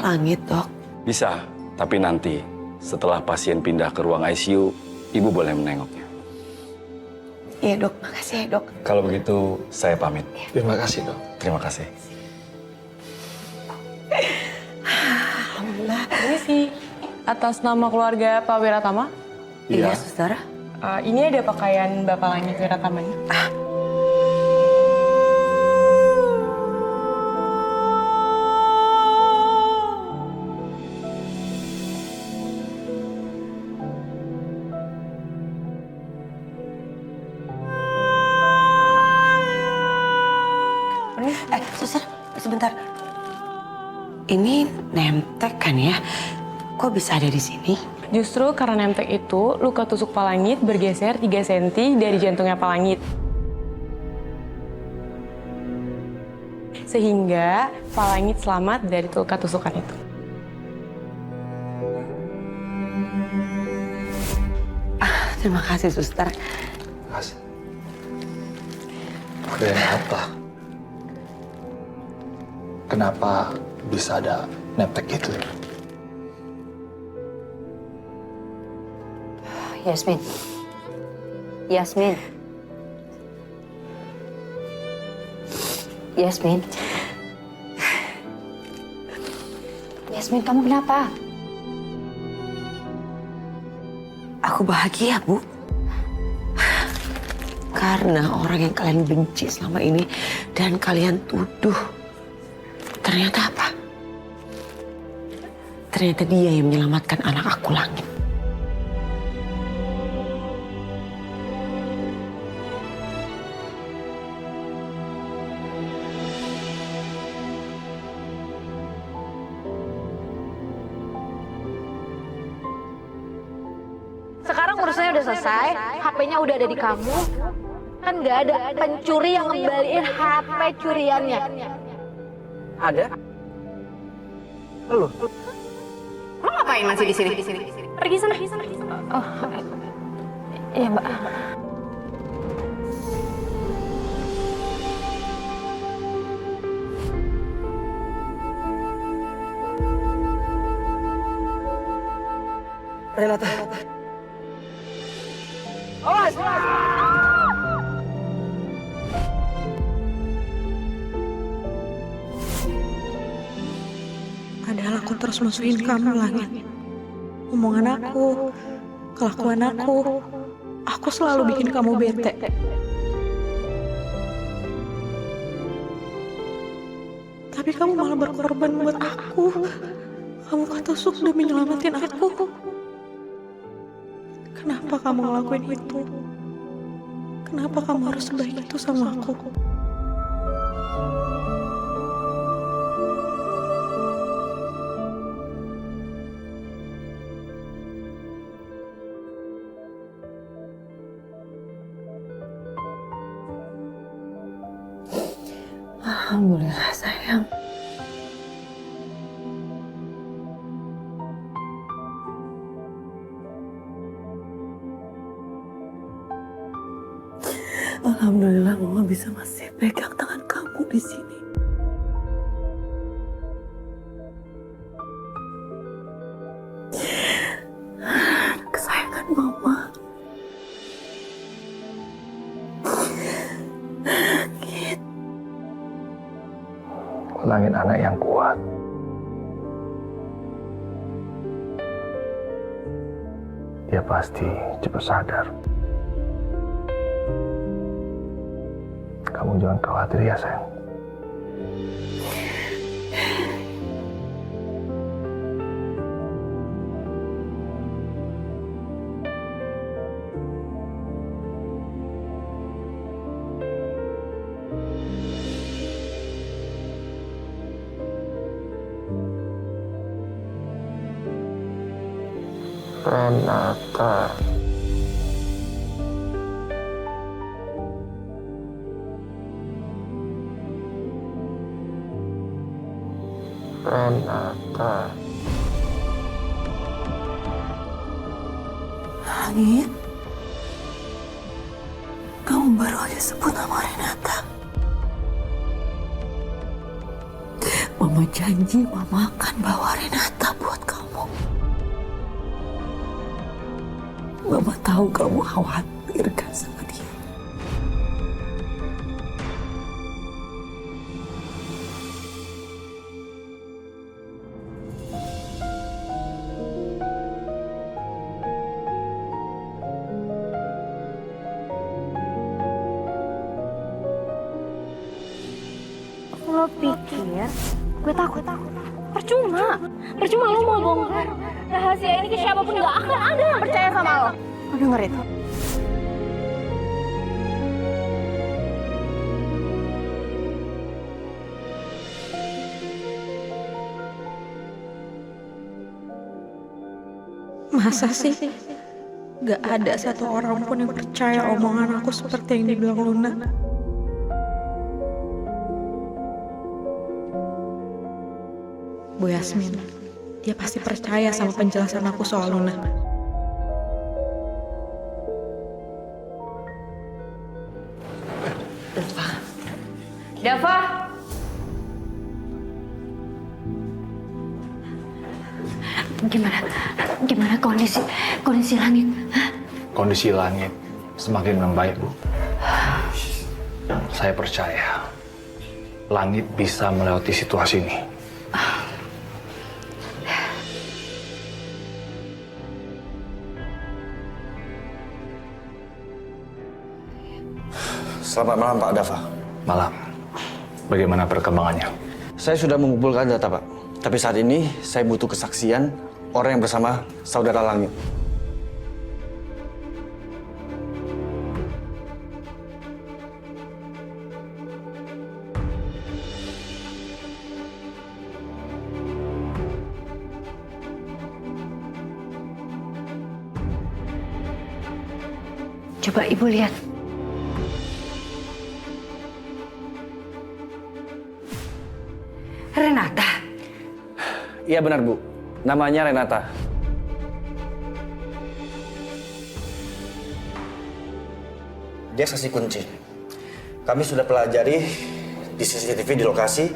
Langit, Dok? Bisa, tapi nanti setelah pasien pindah ke ruang ICU, Ibu boleh menengoknya. Iya dok, makasih ya dok. Kalau begitu, saya pamit. Terima kasih dok. Terima kasih. Alhamdulillah. Permisi, atas nama keluarga Pak Wiratama? Iya, Suster. Ini ada pakaian Bapak Langit Wiratamanya. Suster, sebentar. Ini nemtek kan ya? Kok bisa ada di sini? Justru karena nemtek itu, luka tusuk Pak Langit bergeser 3 cm dari jantungnya Pak Langit. Sehingga Pak Langit selamat dari luka tusukan itu. Terima kasih, Suster. Terima kasih. Apa? Kenapa bisa ada neptek itu? Yasmin. Yasmin. Yasmin. Yasmin, kamu kenapa? Aku bahagia, Bu. Karena orang yang kalian benci selama ini dan kalian tuduh, ternyata apa? Ternyata dia yang menyelamatkan anak aku, Langit. Sekarang urusannya udah selesai, HP-nya udah ada di kamu. Kan nggak ada pencuri yang ngembaliin HP curiannya. Ada? Lu? Lo ngapain masih di sini? Pergi sana. Oh, iya Mbak. Renata. Awas! Padahal aku terus musuhin kamu, Langit. Omongan aku, kelakuan aku selalu bikin kamu bete. Tapi kamu malah berkorban buat aku. Kamu ketusuk demi menyelamatin aku. Kenapa kamu ngelakuin itu? Kenapa kamu harus sebaik itu sama aku? Alhamdulillah sayang. Alhamdulillah Mama bisa masih pegang tangan kamu di sini. Kesayangan Mama. Langit anak yang kuat. Dia pasti cepat sadar. Kamu jangan khawatir ya sayang. Renata. Renata. Langit, kamu baru aja sebut nama Renata. Mama janji Mama akan bawa Renata buat kamu. Mama tahu kamu khawatir kan sama dia. Lo pikir gue takut? Percuma lo mau bongkar rahasia ini ke siapapun, gak akan ada yang percaya sama lo. Lo denger itu? Masa sih gak ada satu orang pun yang percaya omongan aku seperti yang dibilang Luna? Bu Yasmin, dia pasti percaya sama penjelasan aku soal Luna. Dava! Gimana kondisi Langit? Hah? Kondisi Langit semakin membaik, Bu. Saya percaya Langit bisa melewati situasi ini. Selamat malam Pak Dava. Malam. Bagaimana perkembangannya? Saya sudah mengumpulkan data Pak. Tapi saat ini saya butuh kesaksian orang yang bersama saudara Langit. Coba Ibu lihat. Renata. Iya benar Bu, namanya Renata. Dia saksi kunci. Kami sudah pelajari di CCTV di lokasi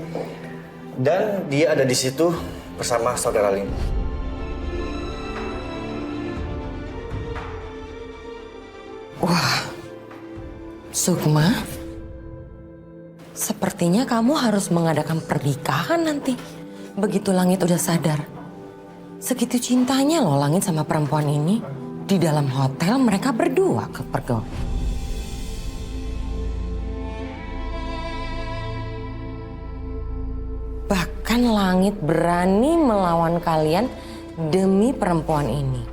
dan dia ada di situ bersama saudara Lim. Wah, Sukma, sepertinya kamu harus mengadakan pernikahan nanti. Begitu Langit udah sadar. Segitu cintanya loh Langit sama perempuan ini. Di dalam hotel mereka berdua kepergok. Bahkan Langit berani melawan kalian demi perempuan ini.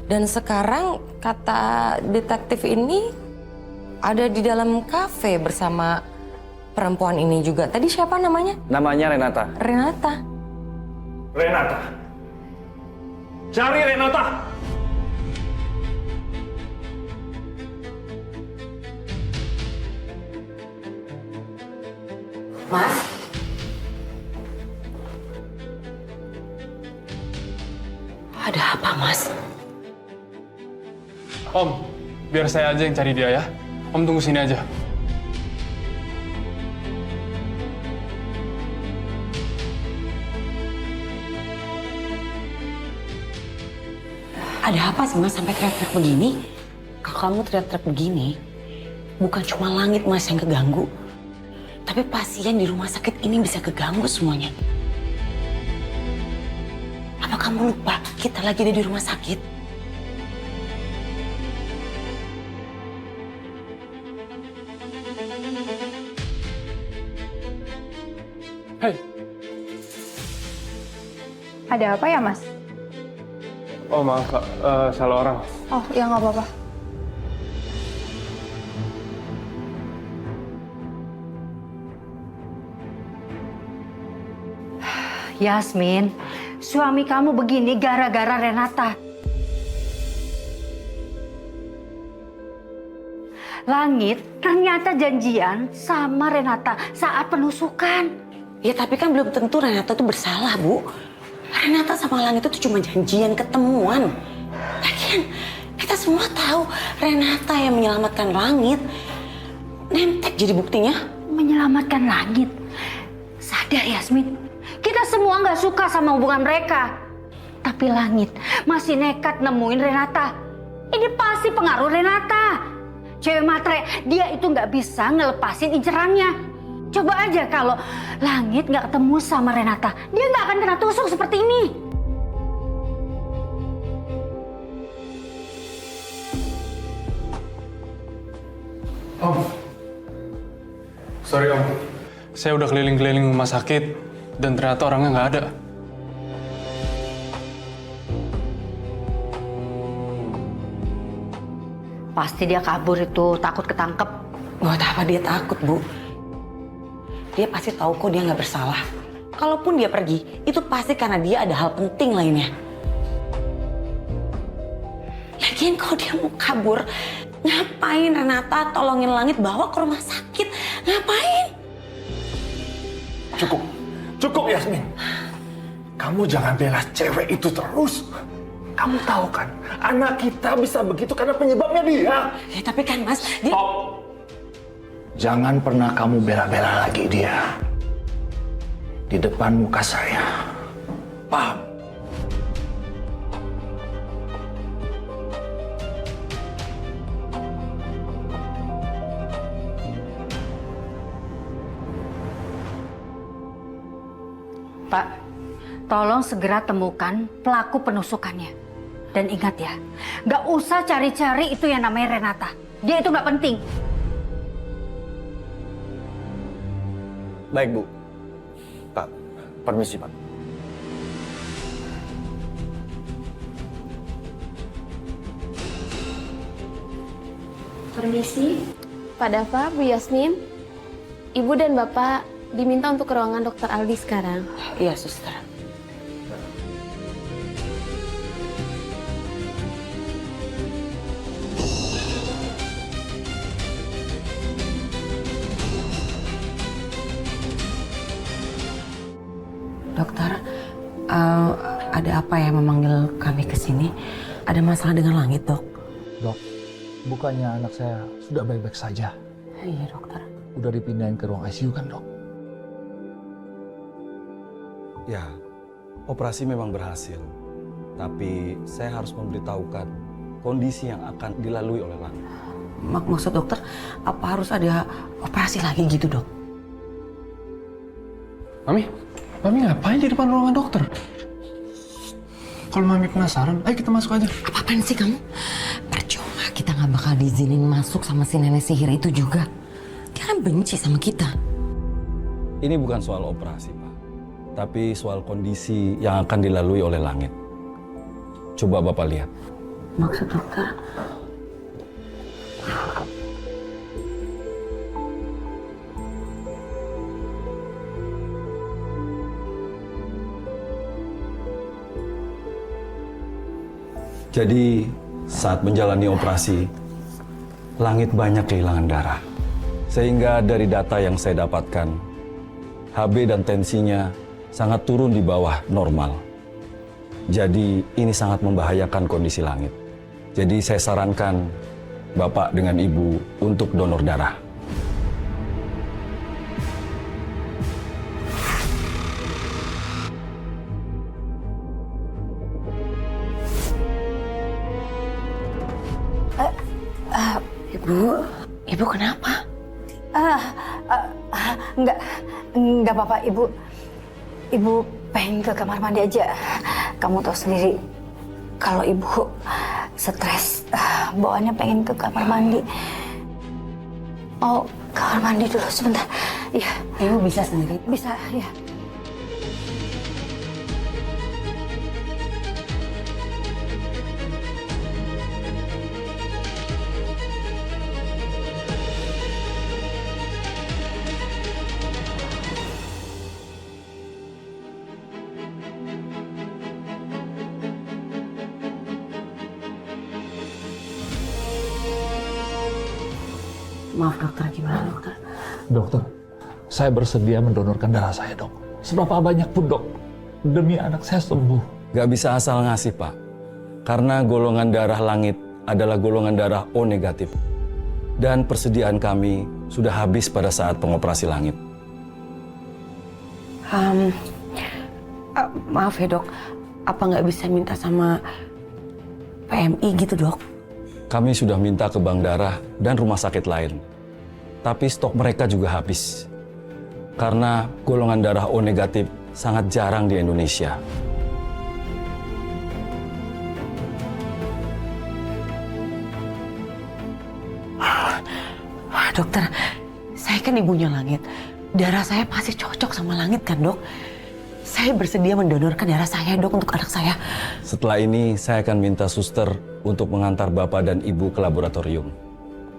Dan sekarang kata detektif ini ada di dalam kafe bersama perempuan ini juga. Tadi siapa namanya? Namanya Renata. Renata. Renata. Cari Renata. Mas? Ada apa, Mas? Om, biar saya aja yang cari dia ya. Om tunggu sini aja. Ada apa sih, Mas, sampai teriak-teriak begini? Kalau kamu teriak-teriak begini, bukan cuma langit, Mas, yang keganggu. Tapi pasien di rumah sakit ini bisa keganggu semuanya. Apa kamu lupa kita lagi ada di rumah sakit? Hei. Ada apa ya, Mas? Oh maaf Kak, salah orang. Oh, ya nggak apa-apa. Yasmin, suami kamu begini gara-gara Renata. Langit ternyata janjian sama Renata saat penusukan. Ya tapi kan belum tentu Renata tuh bersalah, Bu. Renata sama Langit itu cuma janjian ketemuan. Lagian kita semua tahu Renata yang menyelamatkan Langit. Nemtek jadi buktinya. Menyelamatkan Langit. Sadar Yasmin, kita semua nggak suka sama hubungan mereka. Tapi Langit masih nekat nemuin Renata. Ini pasti pengaruh Renata. Cewek matre, dia itu nggak bisa ngelepasin incerannya. Coba aja kalau Langit nggak ketemu sama Renata, dia nggak akan kena tusuk seperti ini. Om, sorry Om. Saya udah keliling-keliling rumah sakit dan ternyata orangnya nggak ada. Pasti dia kabur itu, takut ketangkep. Buat apa dia takut, Bu? Dia pasti tahu kok dia nggak bersalah. Kalaupun dia pergi, itu pasti karena dia ada hal penting lainnya. Lagian kalau dia mau kabur, ngapain Renata tolongin Langit bawa ke rumah sakit? Ngapain? Cukup Yasmin. Kamu jangan bela cewek itu terus. Kamu tahu kan, anak kita bisa begitu karena penyebabnya dia. Ya, tapi kan Mas, dia... Stop. Jangan pernah kamu bela-bela lagi dia. Di depan muka saya. Paham? Pak, tolong segera temukan pelaku penusukannya. Dan ingat ya, nggak usah cari-cari itu yang namanya Renata. Dia itu nggak penting. Baik, Bu. Pak, permisi, Pak. Permisi, Pak Dava, Bu Yasmin. Ibu dan Bapak diminta untuk ke ruangan Dokter Aldi sekarang. Iya, Suster. Dokter, ada apa yang memanggil kami ke sini? Ada masalah dengan Langit, Dok? Dok, bukannya anak saya sudah baik-baik saja? Iya, Dokter. Udah dipindahin ke ruang ICU kan, Dok? Ya, operasi memang berhasil. Tapi saya harus memberitahukan kondisi yang akan dilalui oleh Langit. Maksud dokter, apa harus ada operasi lagi gitu, Dok? Mami ngapain di depan ruangan dokter? Kalau Mami penasaran, ayo kita masuk aja. Apaan sih kamu? Percuma, kita nggak bakal diizinin masuk sama si nenek sihir itu juga. Dia kan benci sama kita. Ini bukan soal operasi, Pak. Tapi soal kondisi yang akan dilalui oleh Langit. Coba Bapak lihat. Maksud dokter? Jadi saat menjalani operasi, Langit banyak kehilangan darah. Sehingga dari data yang saya dapatkan, HB dan tensinya sangat turun di bawah normal. Jadi ini sangat membahayakan kondisi Langit. Jadi saya sarankan Bapak dengan Ibu untuk donor darah. Ibu kenapa? Enggak apa-apa, Ibu pengen ke kamar mandi aja. Kamu tahu sendiri kalau Ibu stres, bawaannya pengen ke kamar mandi. Oh, kamar mandi dulu sebentar. Iya. Ibu bisa sendiri? Bisa, ya. Maaf dokter, gimana dokter? Dokter, saya bersedia mendonorkan darah saya, dok. Seberapa banyak pun, dok. Demi anak saya sembuh. Gak bisa asal ngasih, Pak. Karena golongan darah Langit adalah golongan darah O negatif. Dan persediaan kami sudah habis pada saat pengoperasi Langit. Maaf ya dok, apa nggak bisa minta sama PMI gitu dok? Kami sudah minta ke bank darah dan rumah sakit lain. Tapi stok mereka juga habis. Karena golongan darah O negatif sangat jarang di Indonesia. Dokter, saya kan ibunya Langit. Darah saya pasti cocok sama Langit kan dok? Saya bersedia mendonorkan darah saya dok untuk anak saya. Setelah ini saya akan minta suster untuk mengantar Bapak dan Ibu ke laboratorium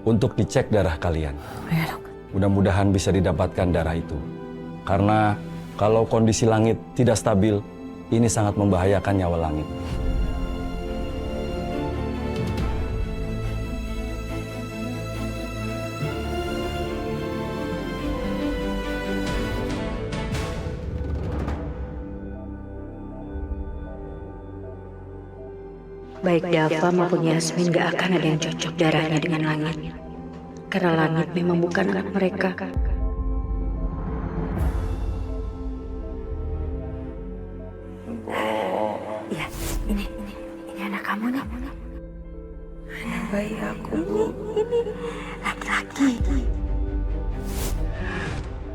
untuk dicek darah kalian. Ya, dok. Mudah-mudahan bisa didapatkan darah itu. Karena kalau kondisi Langit tidak stabil, ini sangat membahayakan nyawa Langit. Baik Dava maupun Yasmin gak akan ada yang cocok darahnya dengan Langit. Karena Langit memang bukan anak mereka. Iya, ini anak kamu nih. Anak bayi aku. Ini laki-laki.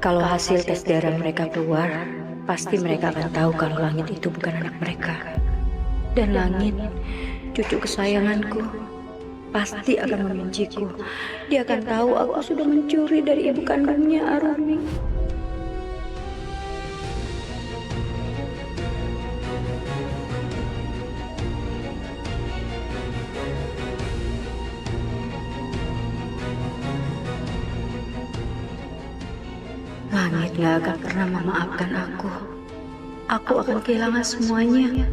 Kalau hasil tes darah mereka keluar, pasti mereka akan tahu kalau Langit itu bukan anak mereka. Dan Langit, cucu kesayanganku, pasti akan membenciku. Dia akan tahu aku sudah mencuri dari ibu kandungnya, Arumi. Langit gak akan pernah memaafkan aku. Aku akan kehilangan semuanya.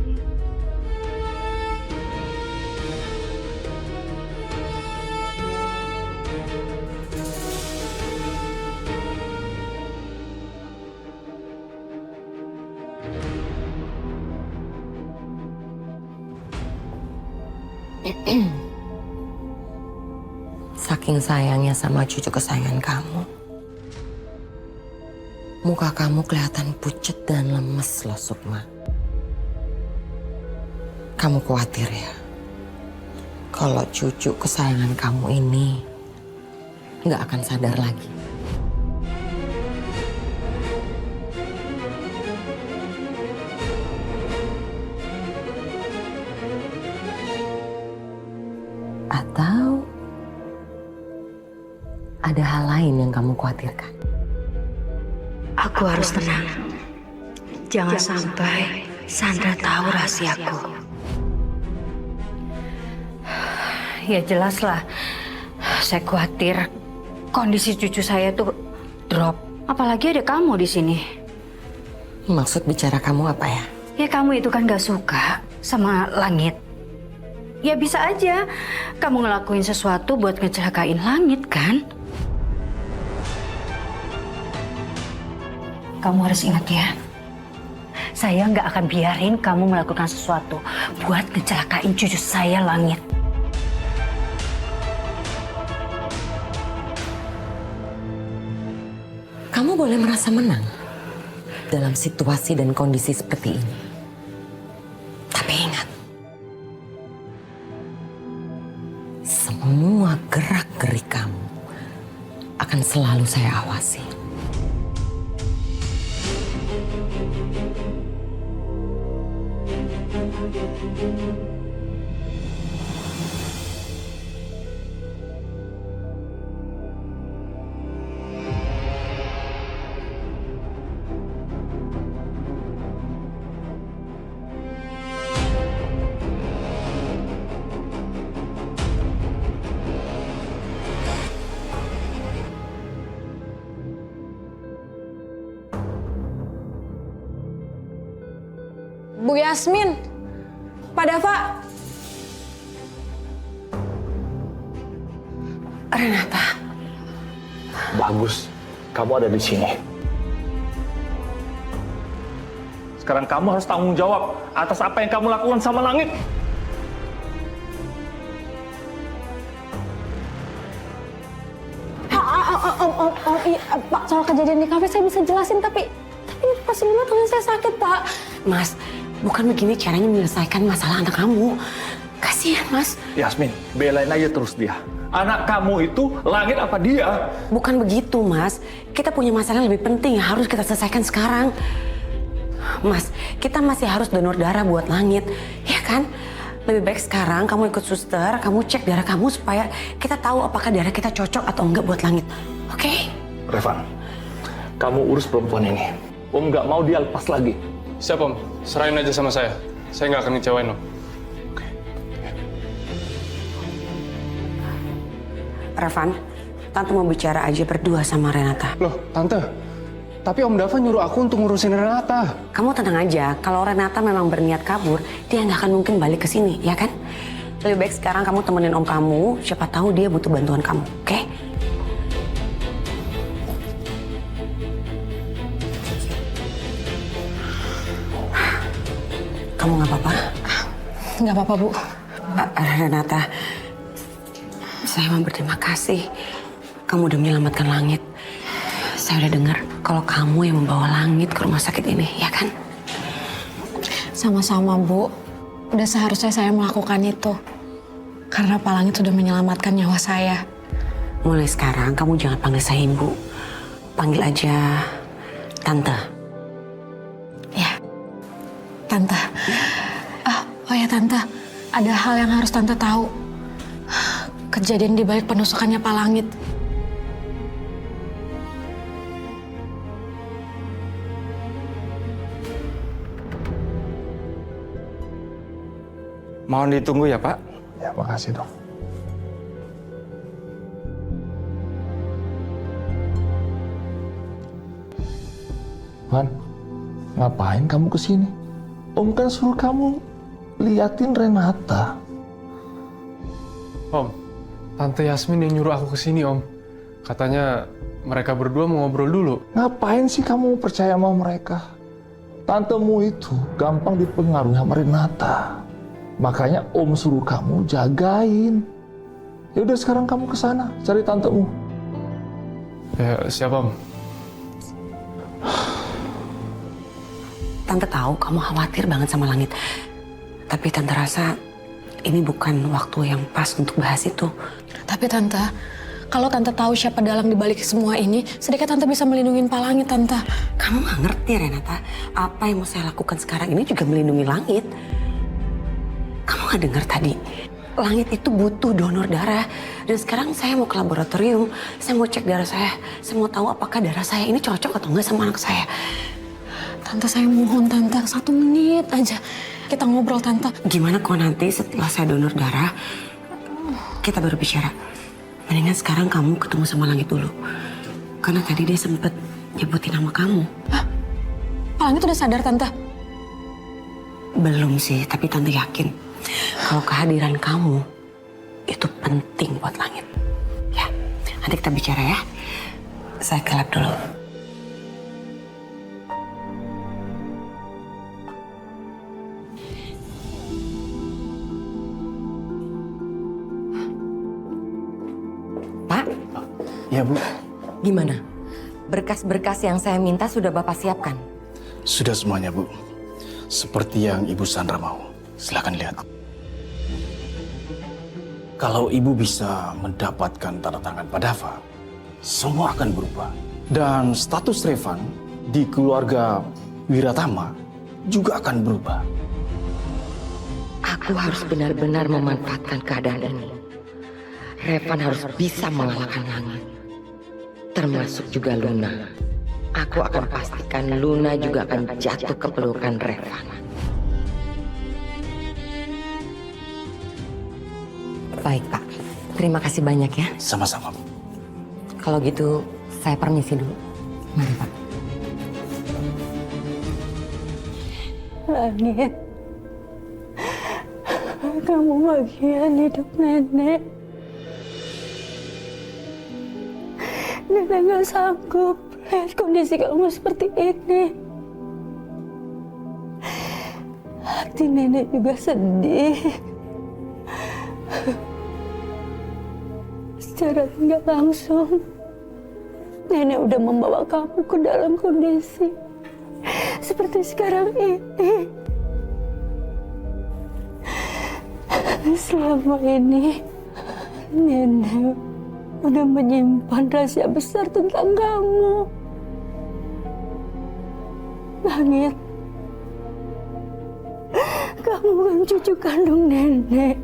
Saking sayangnya sama cucu kesayangan kamu, muka kamu kelihatan pucat dan lemes loh Sukma. Kamu khawatir ya, kalau cucu kesayangan kamu ini nggak akan sadar lagi. Atau ada hal lain yang kamu khawatirkan? Aku harus tenang. Jangan sampai Sandra tahu rahasiaku. Ya jelaslah. Saya khawatir kondisi cucu saya tuh drop. Apalagi ada kamu di sini. Maksud bicara kamu apa ya? Ya kamu itu kan gak suka sama Langit. Ya bisa aja kamu ngelakuin sesuatu buat ngecelakain Langit kan? Kamu harus ingat ya, saya nggak akan biarin kamu melakukan sesuatu buat ngecelakain cucu saya, Langit. Kamu boleh merasa menang dalam situasi dan kondisi seperti ini. Tapi ingat, semua gerak-gerik kamu akan selalu saya awasi. Bu Yasmin, Pak Dava. Renata. Bagus, kamu ada di sini. Sekarang kamu harus tanggung jawab atas apa yang kamu lakukan sama Langit. Pak, soal kejadian di kafe saya bisa jelasin, tapi pas sebelumnya tangan saya sakit, Pak. Mas, bukan begini caranya menyelesaikan masalah anak kamu. Kasihan, Mas. Yasmin, belain aja terus dia. Anak kamu itu Langit apa dia? Bukan begitu, Mas. Kita punya masalah yang lebih penting yang harus kita selesaikan sekarang. Mas, kita masih harus donor darah buat Langit, ya kan? Lebih baik sekarang kamu ikut suster, kamu cek darah kamu supaya kita tahu apakah darah kita cocok atau enggak buat Langit. Oke? Revan, kamu urus perempuan ini. Om nggak mau dia lepas lagi. Siap Om, serahin aja sama saya. Saya nggak akan ngecewain Om. Revan, Tante mau bicara aja berdua sama Renata. Loh, Tante, tapi Om Dava nyuruh aku untuk ngurusin Renata. Kamu tenang aja, kalau Renata memang berniat kabur, dia nggak akan mungkin balik ke sini, ya kan? Lebih baik sekarang kamu temenin om kamu, siapa tahu dia butuh bantuan kamu, oke? Kamu nggak apa-apa? Nggak apa-apa, Bu. Renata, saya mau berterima kasih. Kamu udah menyelamatkan Langit. Saya udah dengar kalau kamu yang membawa Langit ke rumah sakit ini, ya kan? Sama-sama, Bu. Udah seharusnya saya melakukan itu. Karena Pak Langit sudah menyelamatkan nyawa saya. Mulai sekarang kamu jangan panggil saya Ibu. Panggil aja Tante. Ya, Tante. Oh ya, Tante. Ada hal yang harus Tante tahu. Kejadian di balik penusukannya Pak Langit. Mohon ditunggu ya, Pak. Ya, makasih dong. Van, ngapain kamu kesini? Om kan suruh kamu liatin Renata. Om, Tante Yasmin yang nyuruh aku kesini Om. Katanya mereka berdua mau ngobrol dulu. Ngapain sih kamu percaya sama mereka? Tantemu itu gampang dipengaruhi sama Renata. Makanya Om suruh kamu jagain. Ya udah sekarang kamu ke sana cari tantemu. Ya, siap Om. Tante tahu kamu khawatir banget sama Langit. Tapi Tante rasa ini bukan waktu yang pas untuk bahas itu. Tapi Tante, kalau Tante tahu siapa dalang dibalik semua ini, sedikit Tante bisa melindungi Pak Langit, Tante. Kamu nggak ngerti, Renata. Apa yang mau saya lakukan sekarang ini juga melindungi Langit. Kamu nggak dengar tadi? Langit itu butuh donor darah. Dan sekarang saya mau ke laboratorium. Saya mau cek darah saya. Saya mau tahu apakah darah saya ini cocok atau enggak sama anak saya. Tante, saya mohon Tante, 1 menit aja. Kita ngobrol, Tante. Gimana kalau nanti setelah saya donor darah, kita baru bicara. Mendingan sekarang kamu ketemu sama Langit dulu. Karena tadi dia sempet nyebutin nama kamu. Hah? Pak Langit udah sadar, Tante? Belum sih, tapi Tante yakin kalau kehadiran kamu itu penting buat Langit. Ya, nanti kita bicara ya. Saya ke lab dulu. semuanya, Bu. Gimana? Berkas-berkas yang saya minta sudah Bapak siapkan? Sudah semuanya, Bu. Seperti yang Ibu Sandra mau. Silahkan lihat. Kalau Ibu bisa mendapatkan tanda tangan Pak Dava, semua akan berubah. Dan status Revan di keluarga Wiratama juga akan berubah. Aku harus benar-benar memanfaatkan keadaan ini. Revan harus bisa mengalahkan Langit. Termasuk juga Luna. Aku akan pastikan Luna juga akan jatuh ke pelukan Revan. Baik, Pak. Terima kasih banyak ya. Sama-sama, Bu. Kalau gitu, saya permisi dulu. Mari, Pak. Langit, kamu bagian hidup nenek. Nenek gak sanggup lihat kondisi kamu seperti ini. Hati nenek juga sedih. Secara tidak langsung, nenek udah membawa kamu ke dalam kondisi seperti sekarang ini. Selama ini, nenek udah menyimpan rahasia besar tentang kamu. Langit, kamu kan cucu kandung nenek.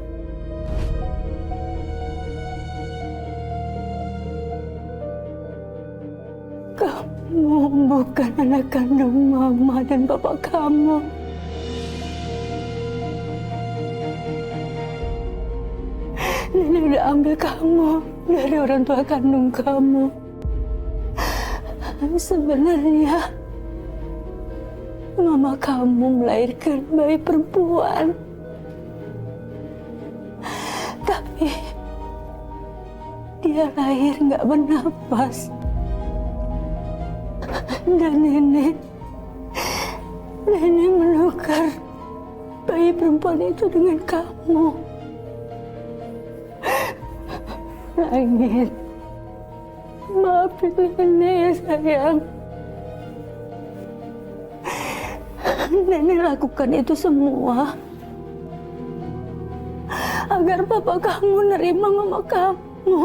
Kamu bukan anak kandung mama dan bapak kamu. Nenek udah ambil kamu dari orang tua kandung kamu. Sebenarnya mama kamu melahirkan bayi perempuan. Tapi dia lahir nggak bernapas. Dan nenek menukar bayi perempuan itu dengan kamu. Langit, maafin nenek ya sayang. Nenek lakukan itu semua agar papa kamu nerima mama kamu.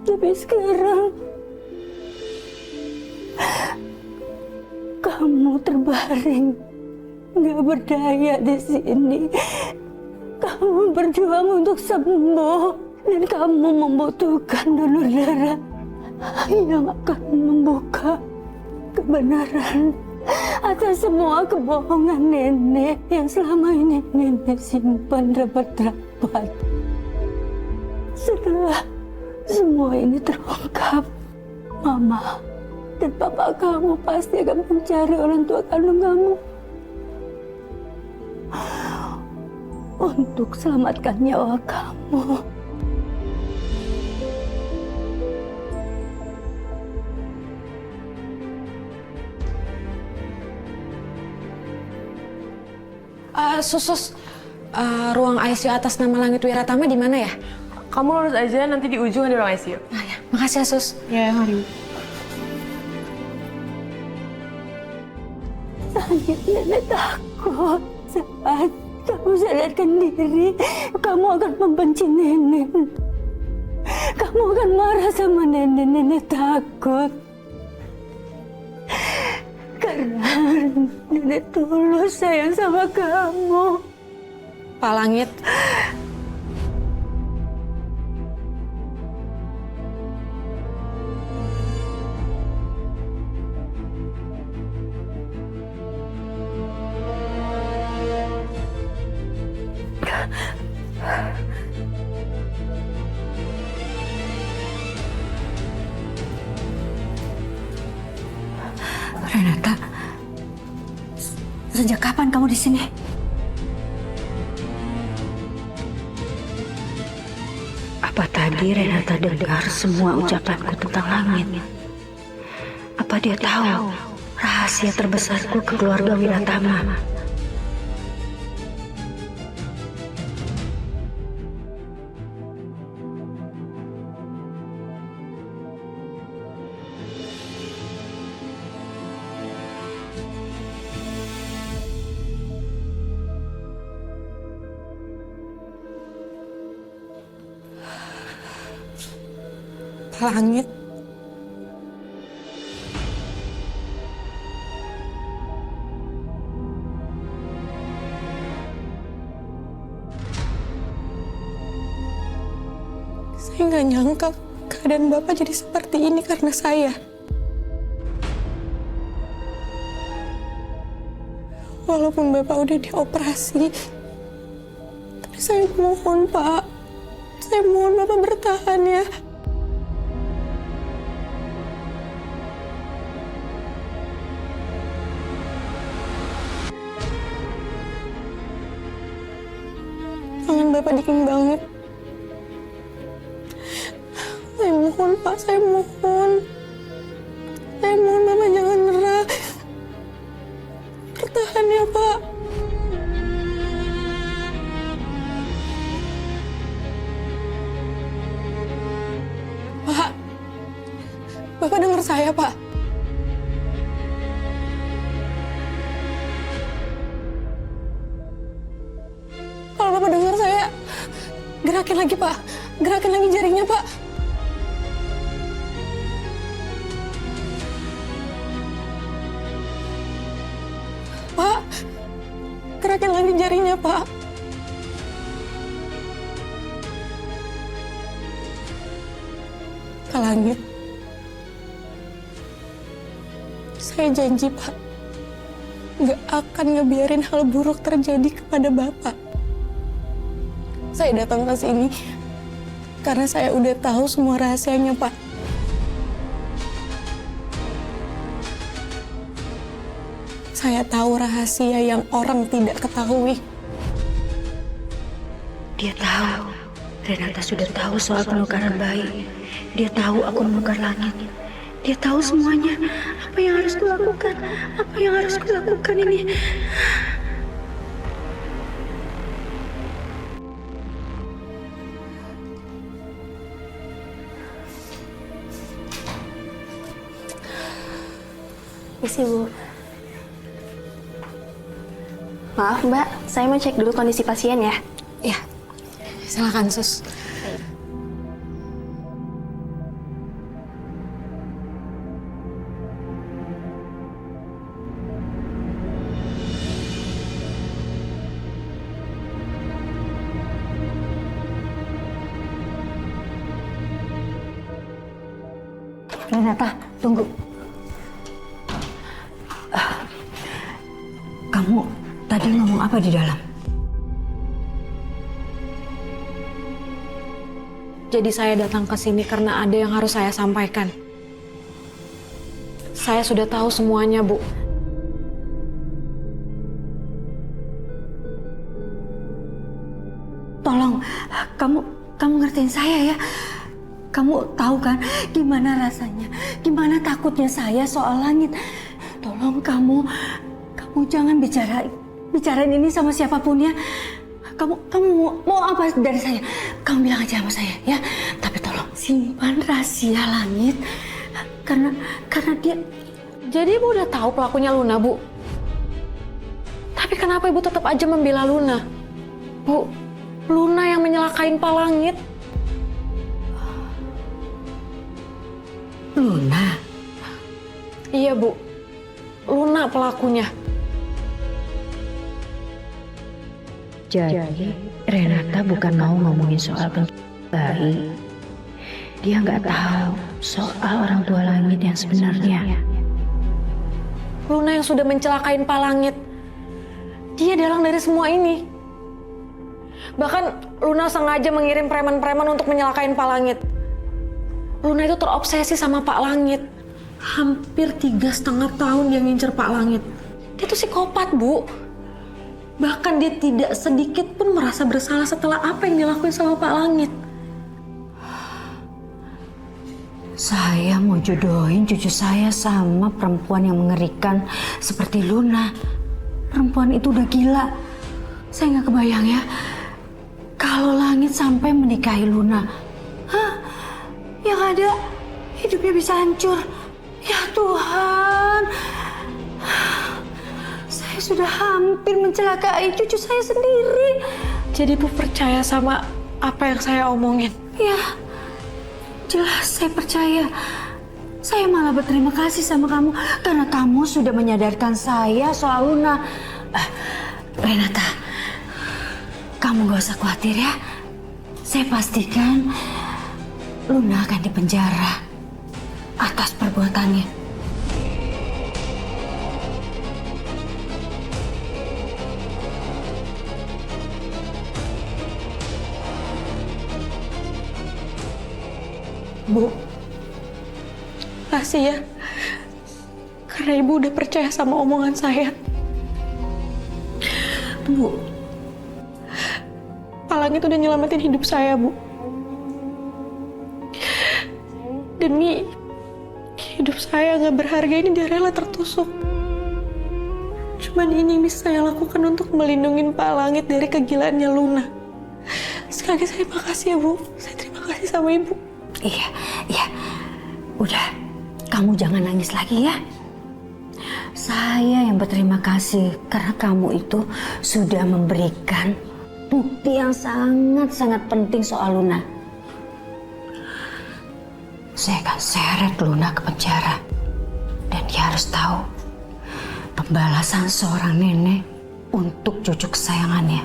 Tapi sekarang kamu terbaring, nggak berdaya di sini. Kamu berjuang untuk sembuh dan kamu membutuhkan donor darah yang akan membuka kebenaran atas semua kebohongan nenek yang selama ini nenek simpan rapat-rapat. Setelah semua ini terungkap, mama dan papa kamu pasti akan mencari orang tua kandung kamu untuk selamatkan nyawa kamu. Sus, ruang ICU atas nama Langit Wiratama di mana ya? Kamu lurus aja, nanti di ujung ada ruang ICU. Ah ya, makasih ya Sus. Ya, mari. Langit, nenek takut saat kamu sadarkan diri, kamu akan membenci nenek. Kamu akan marah sama nenek, nenek takut. Karena nenek tulus sayang sama kamu. Pak Langit. Renata, sejak kapan kamu di sini? Apa tadi Renata dengar semua ucapanku tentang Langit? Apa dia tahu rahasia terbesarku ke keluarga Wiratama? Langit. Saya nggak nyangka keadaan Bapak jadi seperti ini karena saya. Walaupun Bapak udah dioperasi, tapi saya mohon Pak, saya mohon Bapak bertahan ya. Tangan Bapak dingin banget. Saya mohon Pak, saya mohon. Saya mohon Bapak jangan nyerah. Bertahan ya Pak. Pak, Bapak dengar saya Pak. Kalau Bapak dengar saya, gerakin lagi Pak. Gerakin lagi jarinya Pak. Pak, gerakin lagi jarinya Pak. Kak Langit, saya janji Pak, gak akan ngebiarin hal buruk terjadi kepada Bapak. Saya datang ke sini karena saya udah tahu semua rahasianya Pak. Saya tahu rahasia yang orang tidak ketahui. Dia tahu Renata sudah tahu soal penukaran bayi. Dia tahu aku menukar langit. Dia tahu semuanya. Apa yang harus kulakukan? Apa yang harus kulakukan ini? Isi Bu. Maaf Mbak, saya mau cek dulu kondisi pasien ya. Ya, silakan Sus. Renata, tunggu. Kamu tadi ngomong apa di dalam? Jadi saya datang ke sini karena ada yang harus saya sampaikan. Saya sudah tahu semuanya, Bu. Tolong, kamu ngertiin saya ya. Kamu tahu kan gimana rasanya, gimana takutnya saya soal langit. Tolong kamu jangan bicarain ini sama siapapun ya. Kamu mau apa dari saya? Kamu bilang aja sama saya ya. Tapi tolong simpan rahasia langit karena dia. Jadi Ibu udah tahu pelakunya Luna, Bu. Tapi kenapa Ibu tetap aja membela Luna? Bu, Luna yang menyelakain Pak Langit. Luna? Iya, Bu. Luna pelakunya. Jadi Renata bukan mau ngomongin soal bayi. Dia nggak tahu soal orang tua langit yang sebenarnya. Luna yang sudah mencelakain Pak Langit. Dia dalang dari semua ini. Bahkan Luna sengaja mengirim preman-preman untuk menyelakain Pak Langit. Luna itu terobsesi sama Pak Langit. Hampir 3,5 tahun dia ngincer Pak Langit. Dia tuh psikopat, Bu. Bahkan dia tidak sedikit pun merasa bersalah setelah apa yang dilakuin sama Pak Langit. Saya mau jodohin cucu saya sama perempuan yang mengerikan seperti Luna. Perempuan itu udah gila. Saya nggak kebayang ya, kalau Langit sampai menikahi Luna. Hah? Yang ada hidupnya bisa hancur. Ya Tuhan, saya sudah hampir mencelakai cucu saya sendiri. Jadi Bu percaya sama apa yang saya omongin? Ya, Jelas saya percaya. Saya malah berterima kasih sama kamu karena kamu sudah menyadarkan saya soal Luna. Renata, kamu gak usah khawatir ya. Saya pastikan Luna akan dipenjara atas perbuatannya. Bu, makasih ya. Karena Ibu udah percaya sama omongan saya. Bu, Pak Langit udah nyelamatin hidup saya, Bu. Demi hidup saya nggak berharga ini, dia rela tertusuk. Cuman ini bisa saya lakukan untuk melindungi Pak Langit dari kegilaannya Luna. Sekali lagi saya makasih ya, Bu. Saya terima kasih sama Ibu. Iya. Udah, kamu jangan nangis lagi ya. Saya yang berterima kasih karena kamu itu sudah memberikan bukti yang sangat-sangat penting soal Luna. Saya akan seret Luna ke penjara. Dan dia harus tahu pembalasan seorang nenek untuk cucu kesayangannya.